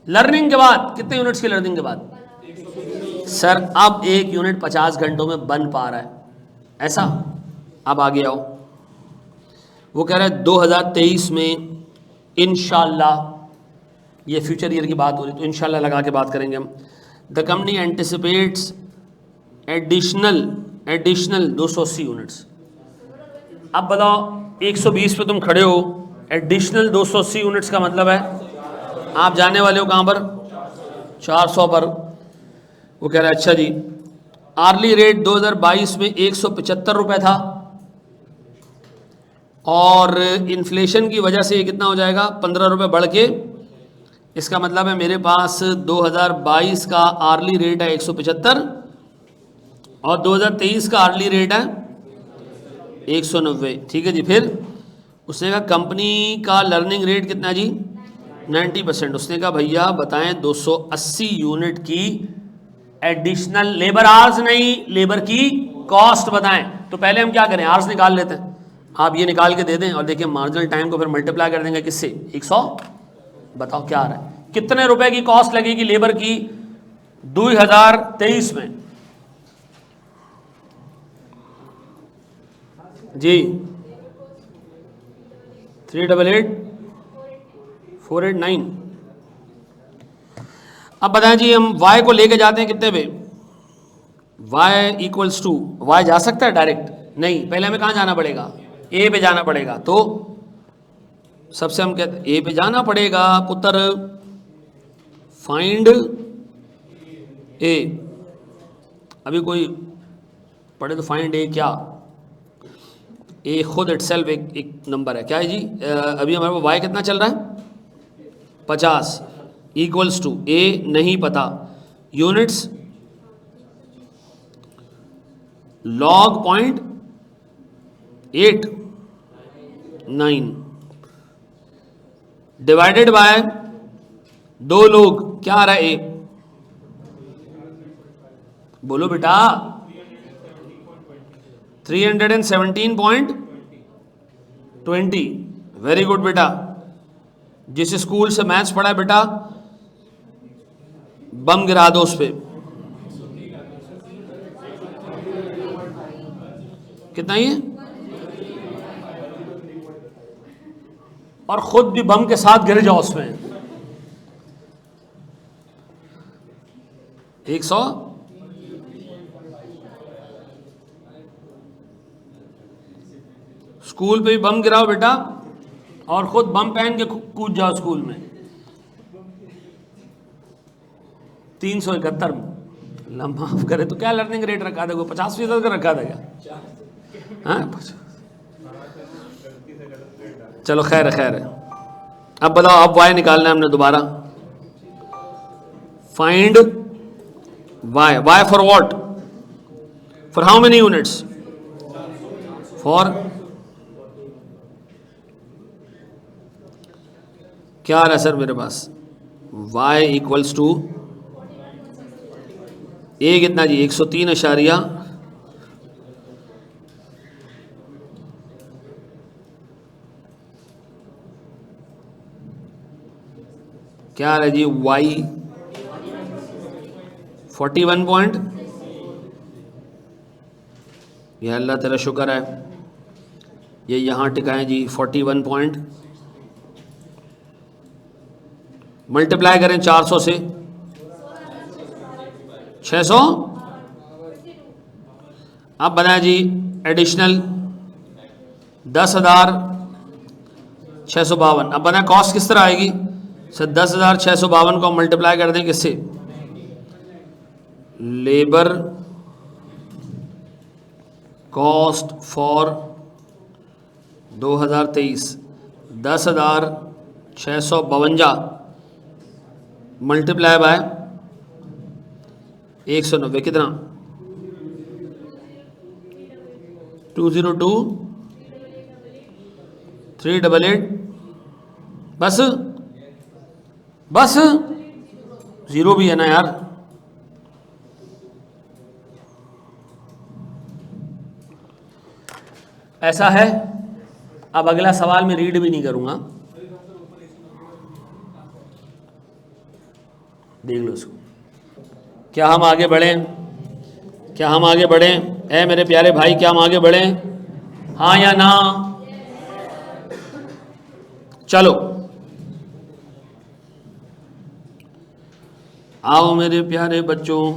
लर्निंग के बाद, कितने यूनिट्स की लर्निंग के बाद सर अब एक यूनिट 50 घंटों में बन पा रहा है, ऐसा। अब आगे आओ, वो कह रहा है 2023 में इंशाल्लाह, ये फ्यूचर ईयर की बात हो रही तो इंशाल्लाह लगा के बात करेंगे हम। The company anticipates additional 280 units. अब बताओ 120 पे तुम खड़े हो, एडिशनल 280 यूनिट्स का मतलब है आप जाने वाले हो कहाँ पर, 400 पर। वो कह रहा है अच्छा जी, आर्ली रेट 2022 में 175 रुपये था और इन्फ्लेशन की वजह से ये कितना हो जाएगा, 15 रुपये बढ़ के। इसका मतलब है मेरे पास 2022 का आर्ली रेट है 175 और 2023 का आर्ली रेट है 190। ठीक है जी। फिर उसने कहा कंपनी का लर्निंग रेट कितना जी, 90%। उसने कहा भैया बताएं 280 यूनिट की एडिशनल लेबर आवर्स, नहीं लेबर की कॉस्ट बताएं। तो पहले हम क्या करें, आवर्स निकाल लेते हैं। आप ये निकाल के दे दें और देखिए मार्जिनल टाइम को फिर मल्टीप्लाई कर देंगे किससे, 100। बताओ क्या आ रहा है, कितने रुपए की कॉस्ट लगेगी लेबर की 2023 में जी। 388,489। अब बताएं जी, हम y को लेके जाते हैं कितने पे, y इक्वल्स टू, y जा सकता है डायरेक्ट, नहीं, पहले हमें कहाँ जाना पड़ेगा, a पे जाना पड़ेगा। तो सबसे हम कहते ए पे जाना पड़ेगा पुत्र, फाइंड ए। अभी कोई पढ़े तो फाइंड ए क्या, ए खुद इटसेल्फ एक नंबर है, क्या है जी? अभी हमारे पास वाई कितना चल रहा है 50 इक्वल्स टू ए नहीं पता, यूनिट्स लॉग 0.89 डिवाइडेड बाय 2 लोग, क्या आ रहा है ए? बोलो बेटा 317.20। वेरी गुड बेटा, जिस स्कूल से मैथ्स पढ़ा है बेटा बम गिरा दो उस पे। कितना ही है? और खुद भी बम के साथ गिर जाओ उसमें। 100 स्कूल पे भी बम गिराओ बेटा और खुद बम पहन के कूद जाओ स्कूल में। 371 माफ करे तो क्या लर्निंग रेट रखा था? 50% का रखा था क्या? हाँ चलो खैर है खैर है। अब बताओ, अब वाई निकालना है हमने दोबारा। Find y, y for what? For how many units? For क्या आ रहा है सर मेरे पास? y इक्वल्स टू ए कितना जी? 103 अशारिया क्या आ रहा है जी? y 41 point. यह अल्लाह तेरा शुक्र है, ये यहाँ टिकाएं जी 41 पॉइंट। मल्टीप्लाई करें 400 से 600। अब बनाए जी एडिशनल 10,652। अब बनाए कॉस्ट किस तरह आएगी सर? 10,652 को मल्टीप्लाई कर दें किससे? Labour cost for 2023 10,652 multiply by 190 कितना? 202 388 बस बस जीरो भी है ना यार। ऐसा है। अब अगला सवाल मैं रीड भी नहीं करूंगा, देख लो इसको। क्या हम आगे बढ़ें? क्या हम आगे बढ़ें? ऐ मेरे प्यारे भाई, क्या हम आगे बढ़ें? हाँ या ना? चलो आओ मेरे प्यारे बच्चों।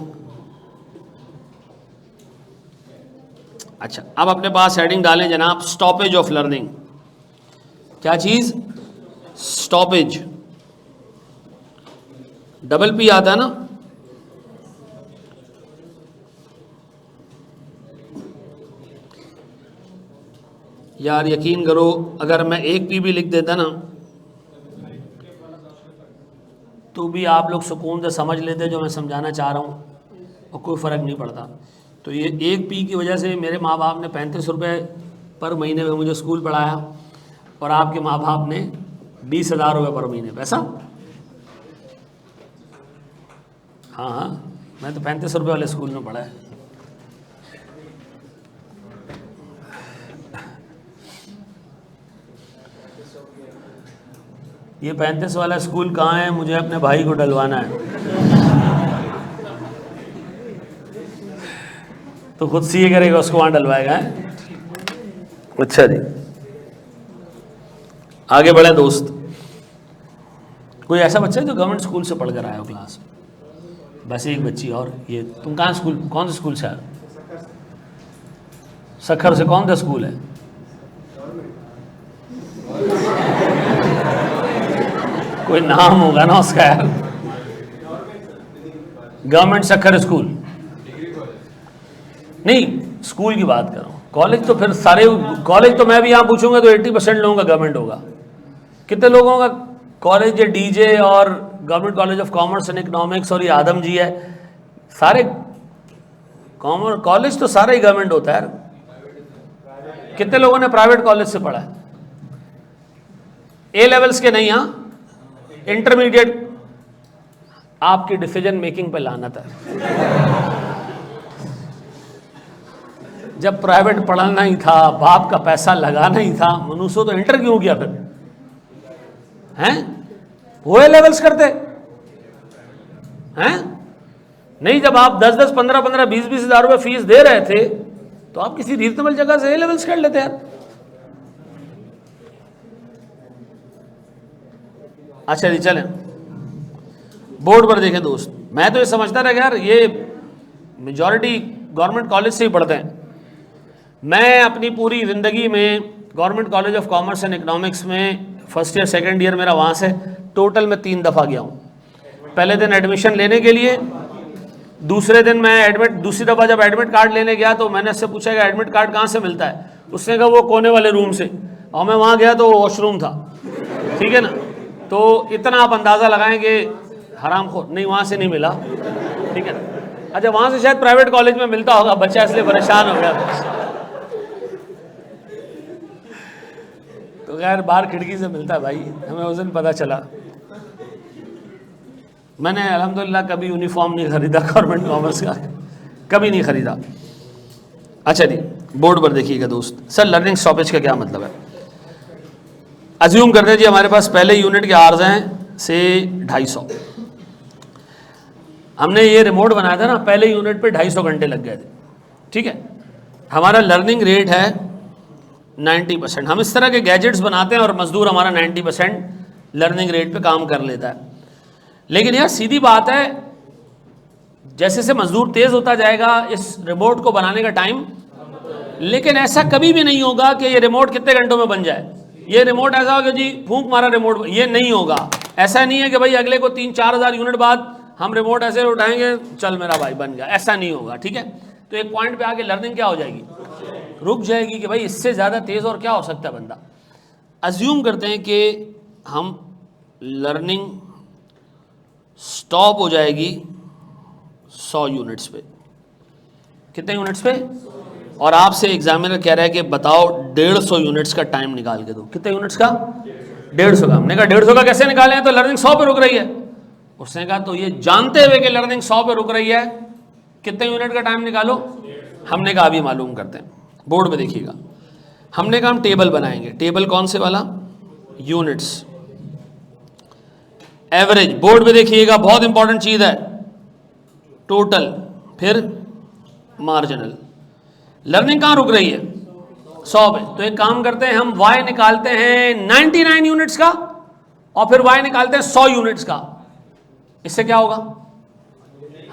अच्छा, अब अपने पास हेडिंग डालें जनाब, स्टॉपेज ऑफ लर्निंग। क्या चीज? स्टॉपेज। डबल पी आता है ना? यार यकीन करो, अगर मैं एक पी भी लिख देता ना तो भी आप लोग सुकून से समझ लेते जो मैं समझाना चाह रहा हूँ, और कोई फ़र्क नहीं पड़ता। तो ये एक पी की वजह से मेरे माँ बाप ने 35 रुपये पर महीने में मुझे स्कूल पढ़ाया, और आपके माँ बाप ने 20,000 रुपये पर महीने पैसा। हाँ हाँ, मैं तो 35 रुपये वाले स्कूल में पढ़ा है। ये 35 वाला स्कूल कहाँ है? मुझे अपने भाई को डलवाना है, तो खुद सीए करेगा, उसको वहाँ डलवाएगा। अच्छा जी, आगे बढ़े दोस्त। कोई ऐसा बच्चा है जो गवर्नमेंट स्कूल से पढ़ कर आया हो क्लास में? बस एक बच्ची। और ये तुम कहाँ स्कूल, कौन से स्कूल से आए? सखर से। कौन सा स्कूल है? कोई नाम होगा ना उसका यार। गवर्नमेंट सक्खर स्कूल नहीं, स्कूल की बात कर रहा हूँ। कॉलेज तो फिर सारे, कॉलेज तो मैं भी यहाँ पूछूंगा तो 80% लोगों का गवर्नमेंट होगा। कितने लोगों का कॉलेज है? डीजे और government college of commerce and economics और ये आदम जी है, सारे कॉमर्स कॉलेज तो सारा ही गवर्नमेंट होता है यार। कितने लोगों ने प्राइवेट कॉलेज से पढ़ा है? ए लेवल्स के नहीं, हाँ इंटरमीडिएट। आपकी डिसीजन मेकिंग पे लानत है। जब प्राइवेट पढ़ाना ही था, बाप का पैसा लगाना ही था, मनुष्य तो इंटर क्यों किया फिर? हैं वो ए लेवल्स करते हैं? नहीं, जब आप 10-10, 15-15, 20-20 हज़ार रुपये फीस दे रहे थे तो आप किसी रीजनेबल जगह से ए लेवल्स कर लेते यार। अच्छा जी, चलें बोर्ड पर देखें दोस्त। मैं तो ये समझता रहा यार, ये मेजॉरिटी गवर्नमेंट कॉलेज से ही पढ़ते हैं। मैं अपनी पूरी ज़िंदगी में government college of commerce and economics में फर्स्ट ईयर सेकंड ईयर मेरा वहाँ से टोटल में 3 दफ़ा गया हूँ। पहले दिन एडमिशन लेने के लिए, दूसरे दिन मैं एडमिट, दूसरी दफ़ा जब एडमिट कार्ड लेने गया तो मैंने उससे पूछा कि एडमिट कार्ड कहाँ से मिलता है? उसने कहा वो कोने वाले रूम से। और मैं वहाँ गया तो वो वॉशरूम था, ठीक है ना। तो इतना आप अंदाज़ा लगाएं कि हराम खो नहीं, वहाँ से नहीं मिला, ठीक है ना। अच्छा, वहाँ से शायद प्राइवेट कॉलेज में मिलता होगा, बच्चा इसलिए परेशान हो गया। तो खैर बाहर खिड़की से मिलता है भाई, हमें उस दिन पता चला। मैंने अल्हम्दुलिल्लाह कभी यूनिफॉर्म नहीं खरीदा गवर्नमेंट कॉमर्स का, कभी नहीं खरीदा। अच्छा जी, बोर्ड पर देखिएगा दोस्त। सर लर्निंग स्टॉपेज का क्या मतलब है? अज्यूम करते हैं जी हमारे पास पहले यूनिट के आर्स हैं से 250। हमने ये रिमोट बनाया था ना, पहले यूनिट पे 250 घंटे लग गए थे, ठीक है। हमारा लर्निंग रेट है 90%। हम इस तरह के गैजेट्स बनाते हैं और मजदूर हमारा 90% लर्निंग रेट पे काम कर लेता है। लेकिन यार सीधी बात है, जैसे जैसे मजदूर तेज होता जाएगा इस रिमोट को बनाने का टाइम, लेकिन ऐसा कभी भी नहीं होगा कि ये रिमोट कितने घंटों में बन जाए। ये रिमोट ऐसा होगा जी फूंक मारा रिमोट, ये नहीं होगा। ऐसा नहीं है कि भाई अगले को 3-4 हज़ार यूनिट बाद हम रिमोट ऐसे उठाएंगे, चल मेरा भाई बन गया, ऐसा नहीं होगा, ठीक है। तो एक पॉइंट पे आके लर्निंग क्या हो जाएगी? रुक जाएगी कि भाई इससे ज़्यादा तेज़ और क्या हो सकता है बंदा। अज्यूम करते हैं कि हम लर्निंग स्टॉप हो जाएगी 100 यूनिट्स पे। कितने यूनिट्स पे? और आपसे एग्जामिनर कह रहा है कि बताओ 150 यूनिट्स का टाइम निकाल के दो। कितने यूनिट्स का? 150 का। हमने कहा 150 का कैसे निकालें, तो लर्निंग 100 पे रुक रही है। उसने कहा तो ये जानते हुए कि लर्निंग 100 पे रुक रही है, कितने यूनिट का टाइम निकालो। हमने कहा अभी मालूम करते हैं। बोर्ड पे देखिएगा, हमने कहा हम टेबल बनाएंगे। टेबल कौन से वाला? Units, average. बोर्ड पे देखिएगा, बहुत इंपॉर्टेंट चीज है, टोटल, फिर मार्जिनल। लर्निंग कहाँ रुक रही है? 100 पे। तो एक काम करते हैं, हम y निकालते हैं 99 यूनिट्स का और फिर y निकालते हैं 100 यूनिट्स का। इससे क्या होगा?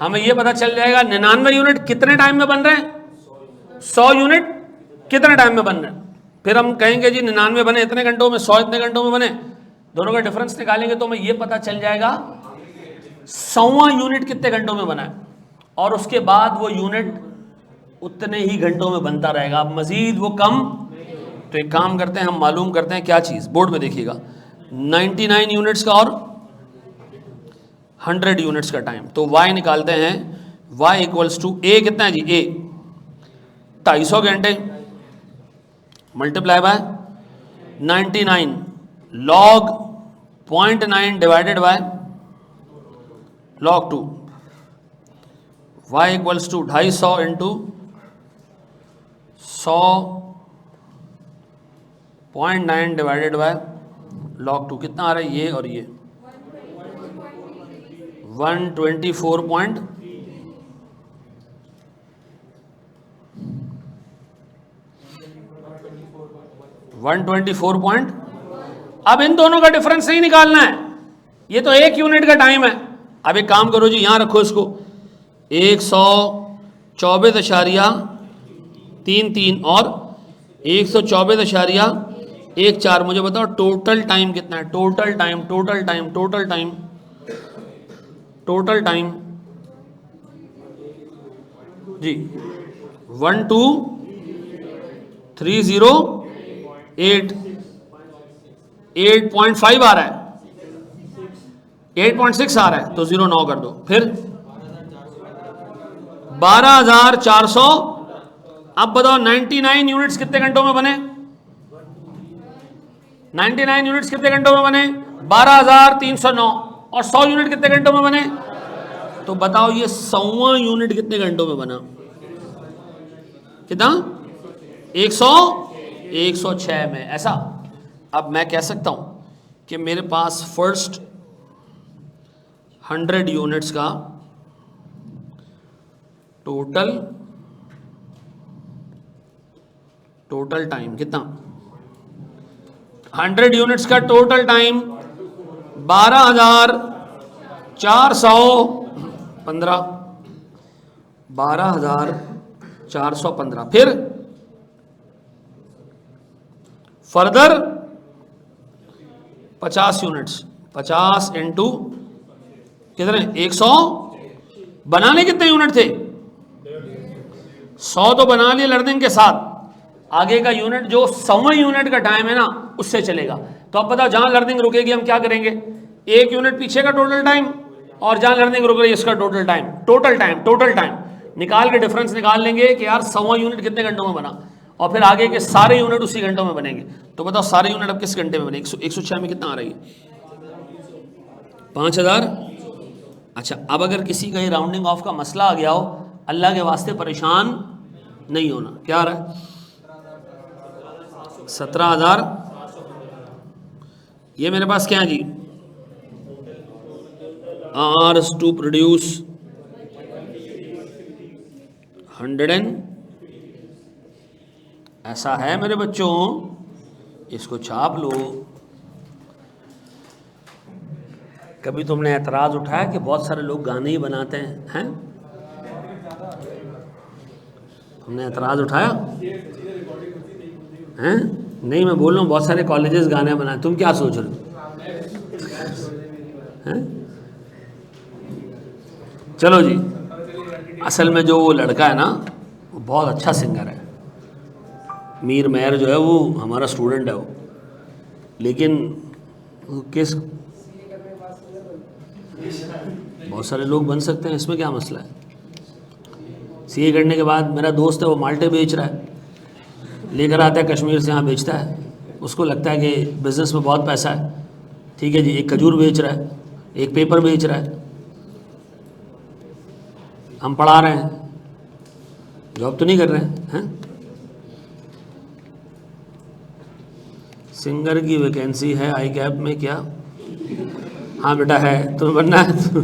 हमें यह पता चल जाएगा 99 यूनिट कितने टाइम में बन रहे हैं, 100 यूनिट कितने टाइम में बन रहे हैं। फिर हम कहेंगे जी 99 बने इतने घंटों में, 100 इतने घंटों में बने, दोनों का डिफरेंस निकालेंगे तो हमें यह पता चल जाएगा 100वां यूनिट कितने घंटों में बना है, और उसके बाद वो यूनिट उतने ही घंटों में बनता रहेगा, मजीद वो कम। तो एक काम करते हैं, हम मालूम करते हैं क्या चीज़। बोर्ड में देखिएगा, 99 यूनिट्स का और 100 यूनिट्स का टाइम। तो y निकालते हैं, y इक्वल्स टू a कितना है जी? a 250 घंटे multiply by 99 log 0.9 divided by log 2। y equals to 250 into 100.9 divided by log 2। कितना आ रहा है ये और ये? 124 पॉइंट 124 पॉइंट। अब इन दोनों का डिफरेंस नहीं निकालना है, ये तो 1 यूनिट का टाइम है। अब एक काम करो जी, यहां रखो इसको, 124.33 और 124.1 1:04 मुझे बताओ टोटल टाइम कितना है, total time total time total time total time जी 12308 8.5 आ रहा है, 8.6 आ रहा है तो 0.9 कर दो। फिर 12,400। अब बताओ 99 यूनिट्स कितने घंटों में बने, 99 यूनिट्स कितने घंटों में बने, 12,309। और 100 यूनिट कितने घंटों में बने, तो बताओ ये 100वां यूनिट कितने घंटों में बना, कितना, 106 में। ऐसा अब मैं कह सकता हूं कि मेरे पास फर्स्ट 100 यूनिट्स का टोटल टाइम कितना, 100 यूनिट्स का टोटल टाइम 12,415 12,415। फिर फर्दर 50 यूनिट्स, 50 इंटू कितने, 100। बनाने कितने यूनिट थे, 100 तो बना लिए लर्निंग के साथ, आगे का यूनिट जो 100वां यूनिट का टाइम है ना उससे चलेगा। तो अब बताओ जहां लर्निंग रुकेगी हम क्या करेंगे, एक यूनिट पीछे का टोटल टाइम और जहां लर्निंग रुक रही है इसका टोटल टाइम, टोटल टाइम निकाल के डिफरेंस निकाल लेंगे कि यार 100वां यूनिट कितने घंटों में बना, और फिर आगे के सारे यूनिट उसी घंटों में बनेंगे। तो बताओ सारे यूनिट अब किस घंटे में बने, 106 में कितना आ रही है, 5,000। अच्छा अब अगर किसी का ये राउंडिंग ऑफ का मसला आ गया हो, अल्लाह के वास्ते परेशान नहीं होना। क्या आ रहा है, 17,000। ये मेरे पास क्या है जी, आवर्स टू प्रोड्यूस 100 ऐसा है मेरे बच्चों, इसको छाप लो। कभी तुमने एतराज़ उठाया कि बहुत सारे लोग गाने ही बनाते हैं? तुमने एतराज़ उठाया हैं? नहीं, मैं बोल रहा हूँ बहुत सारे कॉलेजेस गाने बनाए, तुम क्या सोच रहे हो हैं? चलो जी, असल में जो वो लड़का है ना वो बहुत अच्छा सिंगर है, मीर मेहर जो है वो हमारा स्टूडेंट है वो, लेकिन किस बहुत सारे लोग बन सकते हैं, इसमें क्या मसला है। सीए करने के बाद मेरा दोस्त है वो माल्टे बेच रहा है, लेकर आता है कश्मीर से, यहाँ बेचता है, उसको लगता है कि बिज़नेस में बहुत पैसा है। ठीक है जी, एक खजूर बेच रहा है, एक पेपर बेच रहा है, हम पढ़ा रहे हैं, जॉब तो नहीं कर रहे हैं। सिंगर की वैकेंसी है आई कैप में क्या, हाँ बेटा है, तुम्हें बनना है तो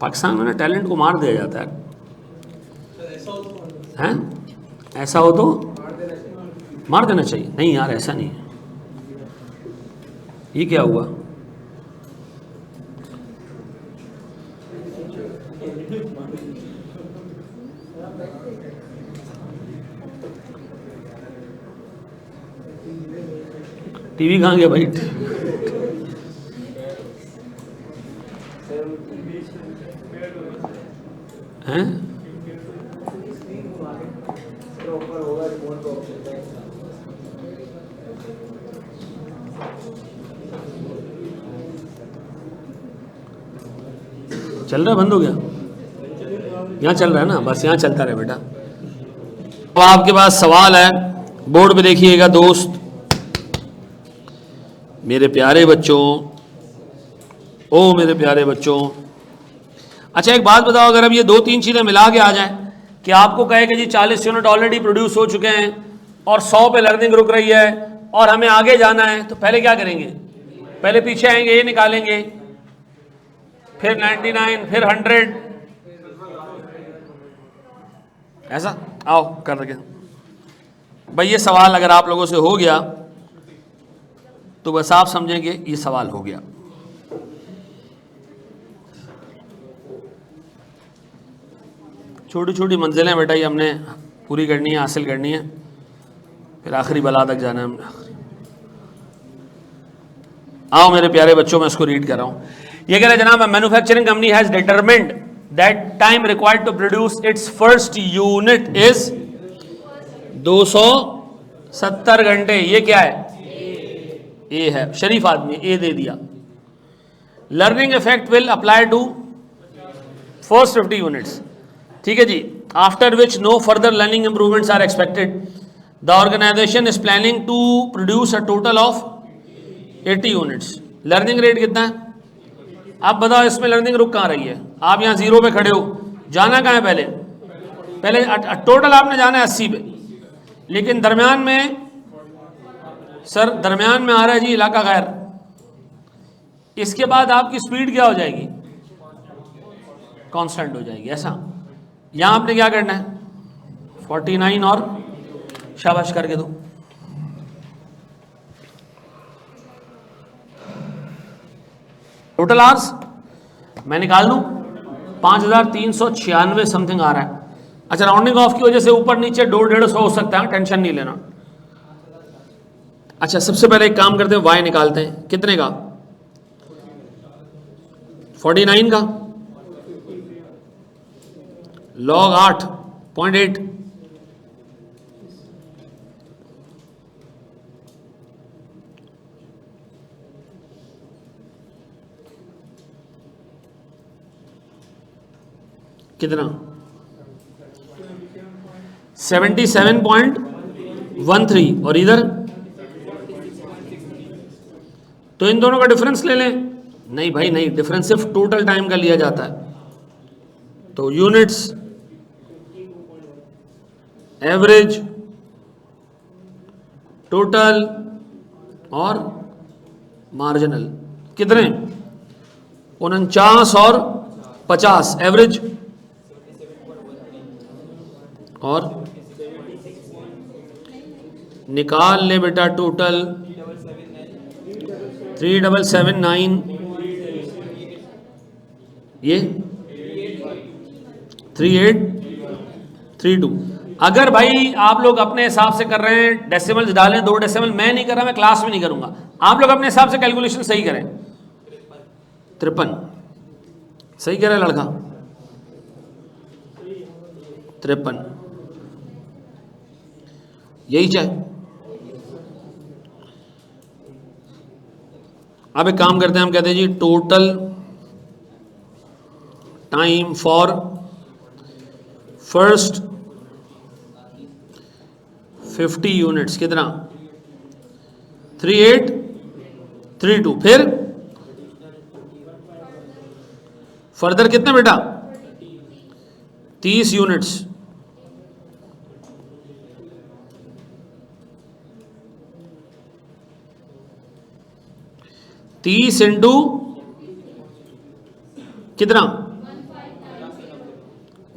पाकिस्तान में ना टैलेंट को मार दिया जाता है, हैं? ऐसा हो तो मार देना चाहिए। नहीं यार ऐसा नहीं है, ये क्या हुआ, टीवी कहाँ गया भाई, हैं? चल रहा है, बंद हो गया, यहाँ चल रहा है ना, बस यहाँ चलता रहे बेटा। अब आपके पास सवाल है, बोर्ड पे देखिएगा दोस्त, मेरे प्यारे बच्चों, ओ मेरे प्यारे बच्चों। अच्छा एक बात बताओ, अगर अब ये 2-3 चीज़ें मिला के आ जाएं कि आपको कहे कि जी 40 यूनिट ऑलरेडी प्रोड्यूस हो चुके हैं और 100 पे लर्निंग रुक रही है और हमें आगे जाना है, तो पहले क्या करेंगे, पहले पीछे आएंगे, ये निकालेंगे, फिर 99, फिर 100, ऐसा आओ कर रखे भाई। ये सवाल अगर आप लोगों से हो गया तो बस आप समझेंगे ये सवाल हो गया। छोटी छोटी मंजिलें बेटा ये हमने पूरी करनी है, हासिल करनी है, फिर आखिरी बला तक जाना है हमने। आओ मेरे प्यारे बच्चों, मैं इसको रीड कर रहा हूँ। ये कह रहे जनाब, manufacturing company has determined that time required to produce its first unit is 270 घंटे। ये क्या है? ए है, शरीफ आदमी, ए दे दिया। Learning effect will apply to first 50 units, ठीक है जी। After which no further learning improvements are expected. The organisation is planning to produce a total of 80 units. Learning rate कितना है? आप बताओ इसमें लर्निंग रुक कहाँ रही है? आप यहाँ 0 पे खड़े हो, जाना कहाँ है? पहले टोटल आपने जाना है 80 पे, लेकिन दरमियान में सर दरमियान में आ रहा है जी इलाका गैर। इसके बाद आपकी स्पीड क्या हो जाएगी? कांस्टेंट हो जाएगी। ऐसा यहाँ आपने क्या करना है? 49 और शाबाश करके दो। टोटल आवर्स मैं निकाल दूं, 5396 समथिंग आ रहा है। अच्छा, राउंडिंग ऑफ की वजह से ऊपर नीचे 200-150 हो सकता है, टेंशन नहीं लेना। अच्छा, सबसे पहले एक काम करते हैं, वाई निकालते हैं। कितने का? 49 का log 8.8 कितना? 77.13। और इधर तो इन दोनों का डिफरेंस ले लें। नहीं भाई नहीं, डिफरेंस सिर्फ टोटल टाइम का लिया जाता है। तो यूनिट्स, एवरेज, टोटल और मार्जिनल कितने? 49 और 50। एवरेज और निकाल ले बेटा टोटल 3779, ये 3832। अगर भाई आप लोग अपने हिसाब से कर रहे हैं, डेसिमल्स डालें, 2 डेसिमल, मैं नहीं कर रहा, मैं क्लास में नहीं करूंगा, आप लोग अपने हिसाब से कैलकुलेशन सही करें। 53 सही कह रहा है लड़का, 53 यही चाहे। अब एक काम करते हैं, हम कहते हैं जी total time for first 50 units कितना? 3832। फिर फर्दर कितने बेटा? 30 यूनिट्स। तीस इंटू कितना?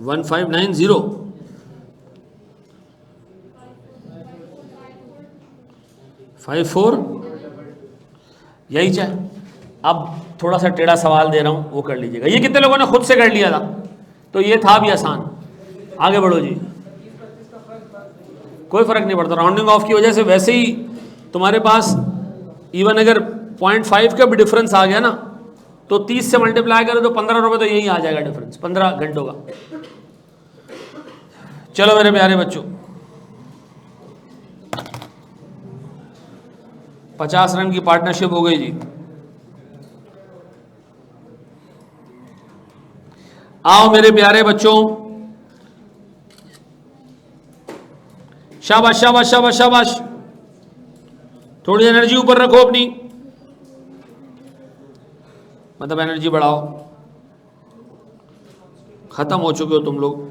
1590। यही चाहे। अब थोड़ा सा टेढ़ा सवाल दे रहा हूं, वो कर लीजिएगा। ये कितने लोगों ने खुद से कर लिया था? तो ये था भी आसान। आगे बढ़ो जी। कोई फर्क नहीं पड़ता, राउंडिंग ऑफ की वजह से वैसे ही तुम्हारे पास इवन अगर 0.5 का भी डिफरेंस आ गया ना, तो 30 से मल्टीप्लाई करो तो 15 रुपए तो यही आ जाएगा डिफरेंस, 15 घंटों का। चलो मेरे प्यारे बच्चों, 50 रन की पार्टनरशिप हो गई जी। आओ मेरे प्यारे बच्चों, शाबाश शाबाश शाबाश शाबाश। थोड़ी एनर्जी ऊपर रखो अपनी, मतलब एनर्जी बढ़ाओ। खत्म हो चुके हो तुम लोग।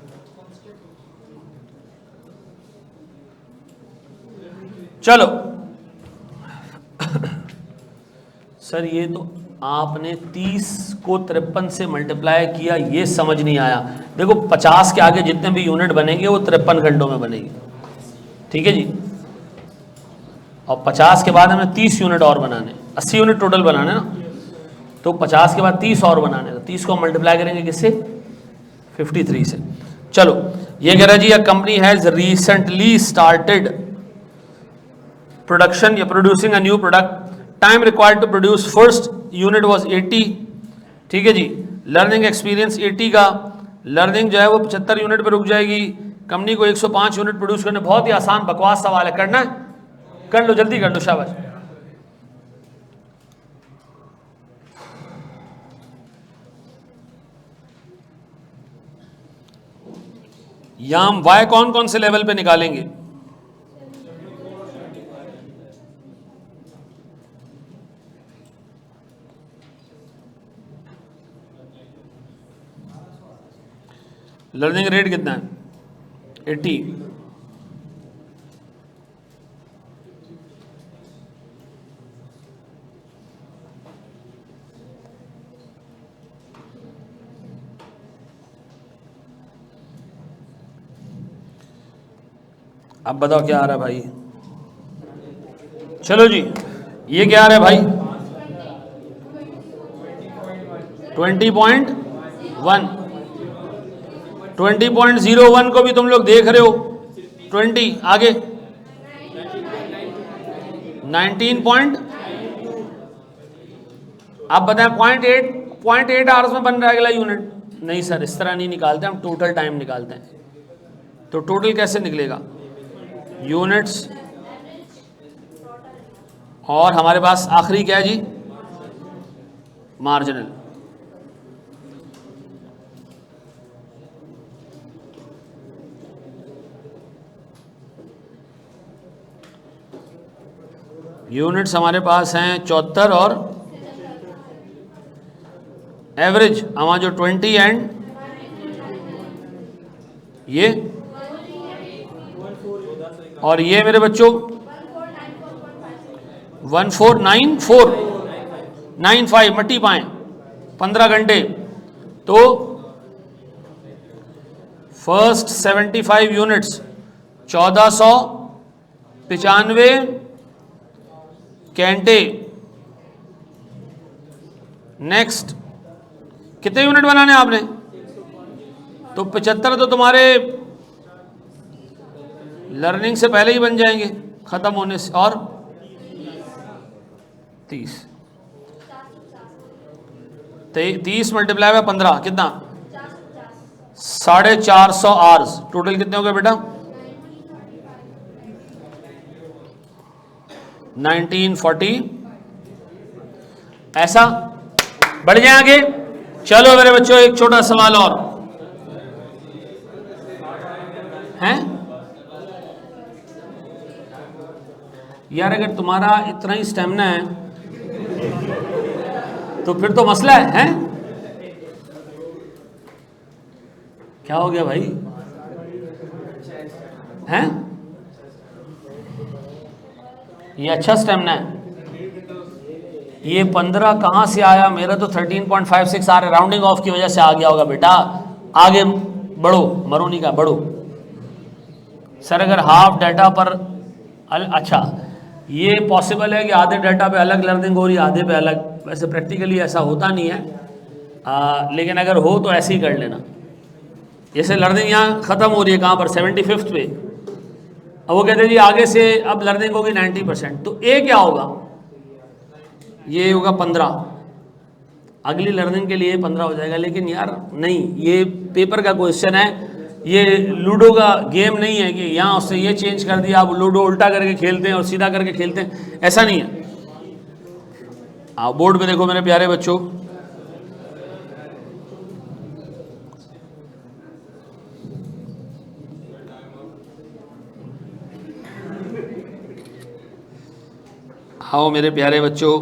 चलो सर, ये तो आपने 30 को 53 से मल्टीप्लाई किया, ये समझ नहीं आया। देखो 50 के आगे जितने भी यूनिट बनेंगे वो 53 घंटों में बनेगी, ठीक है जी। और 50 के बाद हमें 30 यूनिट और बनाने, 80 यूनिट टोटल बनाने ना, तो 50 के बाद 30 और बनाने। तो 30 को मल्टीप्लाई करेंगे किससे? 53 से। चलो ये कह रहा है जी, a company has recently started production या producing a new product, time required to produce first unit was 80, ठीक है जी। लर्निंग एक्सपीरियंस 80 का, लर्निंग जो है वो 75 यूनिट पे रुक जाएगी। कंपनी को 105 यूनिट प्रोड्यूस करने, बहुत ही आसान बकवास सवाल है, करना है कर लो, जल्दी कर लो, शाबाश। यहां हम वाई कौन कौन से लेवल पे निकालेंगे? लर्निंग रेट कितना है? 80। अब बताओ क्या आ रहा है भाई? चलो जी, ये क्या आ रहा है भाई? 20.1, 20.01 को भी तुम लोग देख रहे हो। 20 आगे 19. आप बताएं, 0.8 आवर्स में बन रहा है अगला यूनिट? नहीं सर, इस तरह नहीं निकालते हम, टोटल टाइम निकालते हैं। तो टोटल कैसे निकलेगा? यूनिट्स, और हमारे पास आखिरी क्या है जी? मार्जिनल। यूनिट्स हमारे पास हैं 74 और एवरेज हमारा जो 20 एंड ये, और ये मेरे बच्चों 149495 मट्टी पाएं 15 घंटे। तो फर्स्ट 75 यूनिट्स 1495 घंटे। नेक्स्ट कितने यूनिट बनाने आपने? तो 75 तो तुम्हारे लर्निंग से पहले ही बन जाएंगे, खत्म होने से। और 30 मल्टीप्लाई बाय 15 कितना? 450 आवर्स। टोटल कितने हो गए बेटा? 1940। ऐसा बढ़ जाए आगे। चलो मेरे बच्चों, एक छोटा सवाल और है यार, अगर तुम्हारा इतना ही स्टेमिना है तो फिर तो मसला है? क्या हो गया भाई? हैं? ये अच्छा स्टेमिना है। ये 15 कहाँ से आया? मेरा तो 13.56 आ रहा है, राउंडिंग ऑफ की वजह से आ गया होगा बेटा। आगे बढ़ो, मरोनी का बढ़ो। सर अगर हाफ डाटा पर अच्छा, ये पॉसिबल है कि आधे डाटा पे अलग लर्निंग हो रही है, आधे पे अलग। वैसे प्रैक्टिकली ऐसा होता नहीं है, लेकिन अगर हो तो ऐसे ही कर लेना। जैसे लर्निंग यहाँ ख़त्म हो रही है कहाँ पर? 75th पे। अब वो कहते हैं जी आगे से अब लर्निंग होगी 90%। तो ए क्या होगा? ये होगा 15। अगली लर्निंग के लिए 15 हो जाएगा। लेकिन यार नहीं, ये पेपर का क्वेश्चन है, ये लूडो का गेम नहीं है कि यहाँ उससे ये चेंज कर दिया, आप लूडो उल्टा करके खेलते हैं और सीधा करके खेलते हैं, ऐसा नहीं है। आप बोर्ड पे देखो मेरे प्यारे बच्चों, आओ मेरे प्यारे बच्चों,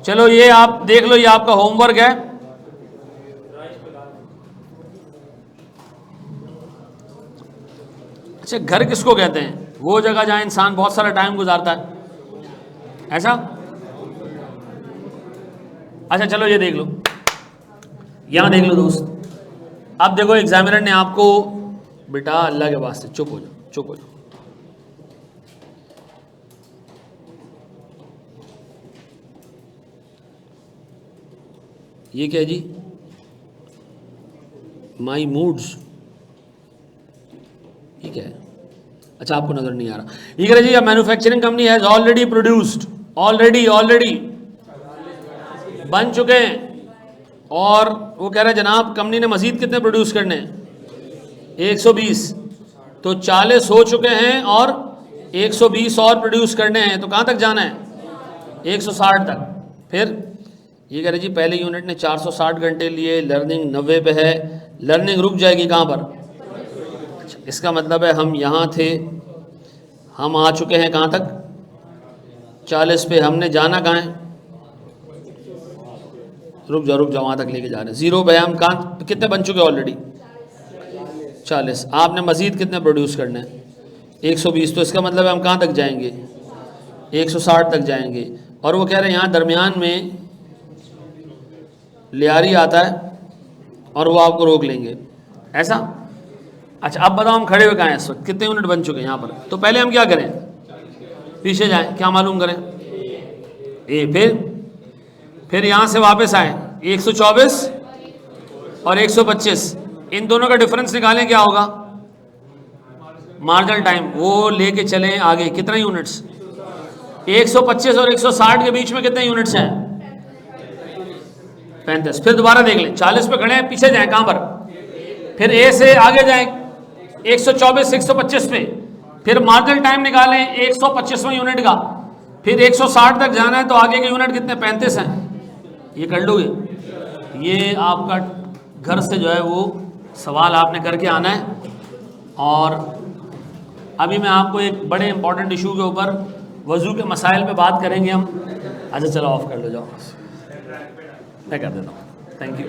चलो ये आप देख लो, ये आपका होमवर्क है। अच्छा, घर किसको कहते हैं? वो जगह जहां इंसान बहुत सारा टाइम गुजारता है, ऐसा? अच्छा चलो ये देख लो, यहां देख लो दोस्त। अब देखो एग्जामिनर ने आपको, बेटा अल्लाह के वास्ते चुप हो जाओ, चुप हो जाओ। ये क्या जी? माई मूड्स, ठीक है, अच्छा आपको नजर नहीं आ रहा। ये कह रहे जी, manufacturing company has already produced, already बन चुके हैं, और वो कह रहे हैं जनाब कंपनी ने मजीद कितने प्रोड्यूस करने हैं, 120, तो 40 हो चुके हैं और 120 और प्रोड्यूस करने हैं, तो कहाँ तक जाना है, 160 तक। फिर ये कह रहे जी पहले यूनिट ने 460 घंटे लिए, लर्निंग 90 पे है, लर्निंग रुक जाएगी कहाँ पर, अच्छा, इसका मतलब है हम यहाँ थे, हम आ चुके हैं कहाँ तक, 40 पे, हमने जाना कहाँ है, रुक जाओ वहाँ तक लेके जा रहे हैं, 0 पे हम कहाँ, कितने बन चुके ऑलरेडी, 40, आपने मज़ीद कितने प्रोड्यूस करने हैं, 120, तो इसका मतलब है हम कहाँ तक जाएंगे, 160 तक जाएंगे। और वो कह रहे हैं यहाँ दरमियान में लियारी आता है और वो आपको रोक लेंगे, ऐसा। अच्छा अब बताओ हम खड़े हुए कहाँ हैं इस वक्त, कितने यूनिट बन चुके हैं यहाँ पर, तो पहले हम क्या करें, पीछे जाएं, क्या मालूम करें, ए, फिर यहाँ से वापस आए, 124 और 125, इन दोनों का डिफरेंस निकालें, क्या होगा, मार्जिनल टाइम, वो लेके चलें आगे, कितने यूनिट्स, 125 और 160 के बीच में कितने यूनिट्स हैं, 35। फिर दोबारा देख लें, 40 पे खड़े हैं, पीछे जाएं कहाँ पर, फिर ए से आगे जाएं 124 125 पे, फिर मार्जिनल टाइम निकालें 125वां यूनिट का, फिर 160 तक जाना है, तो आगे के यूनिट कितने, 35 हैं, ये कर लोगे। ये आपका घर से जो है वो सवाल आपने करके आना है। और अभी मैं आपको एक बड़े इंपॉर्टेंट इशू के ऊपर, वज़ू के मसाइल पे बात करेंगे हम। अच्छा चलो ऑफ कर लो, जाओ, मैं कर देता हूँ, थैंक यू।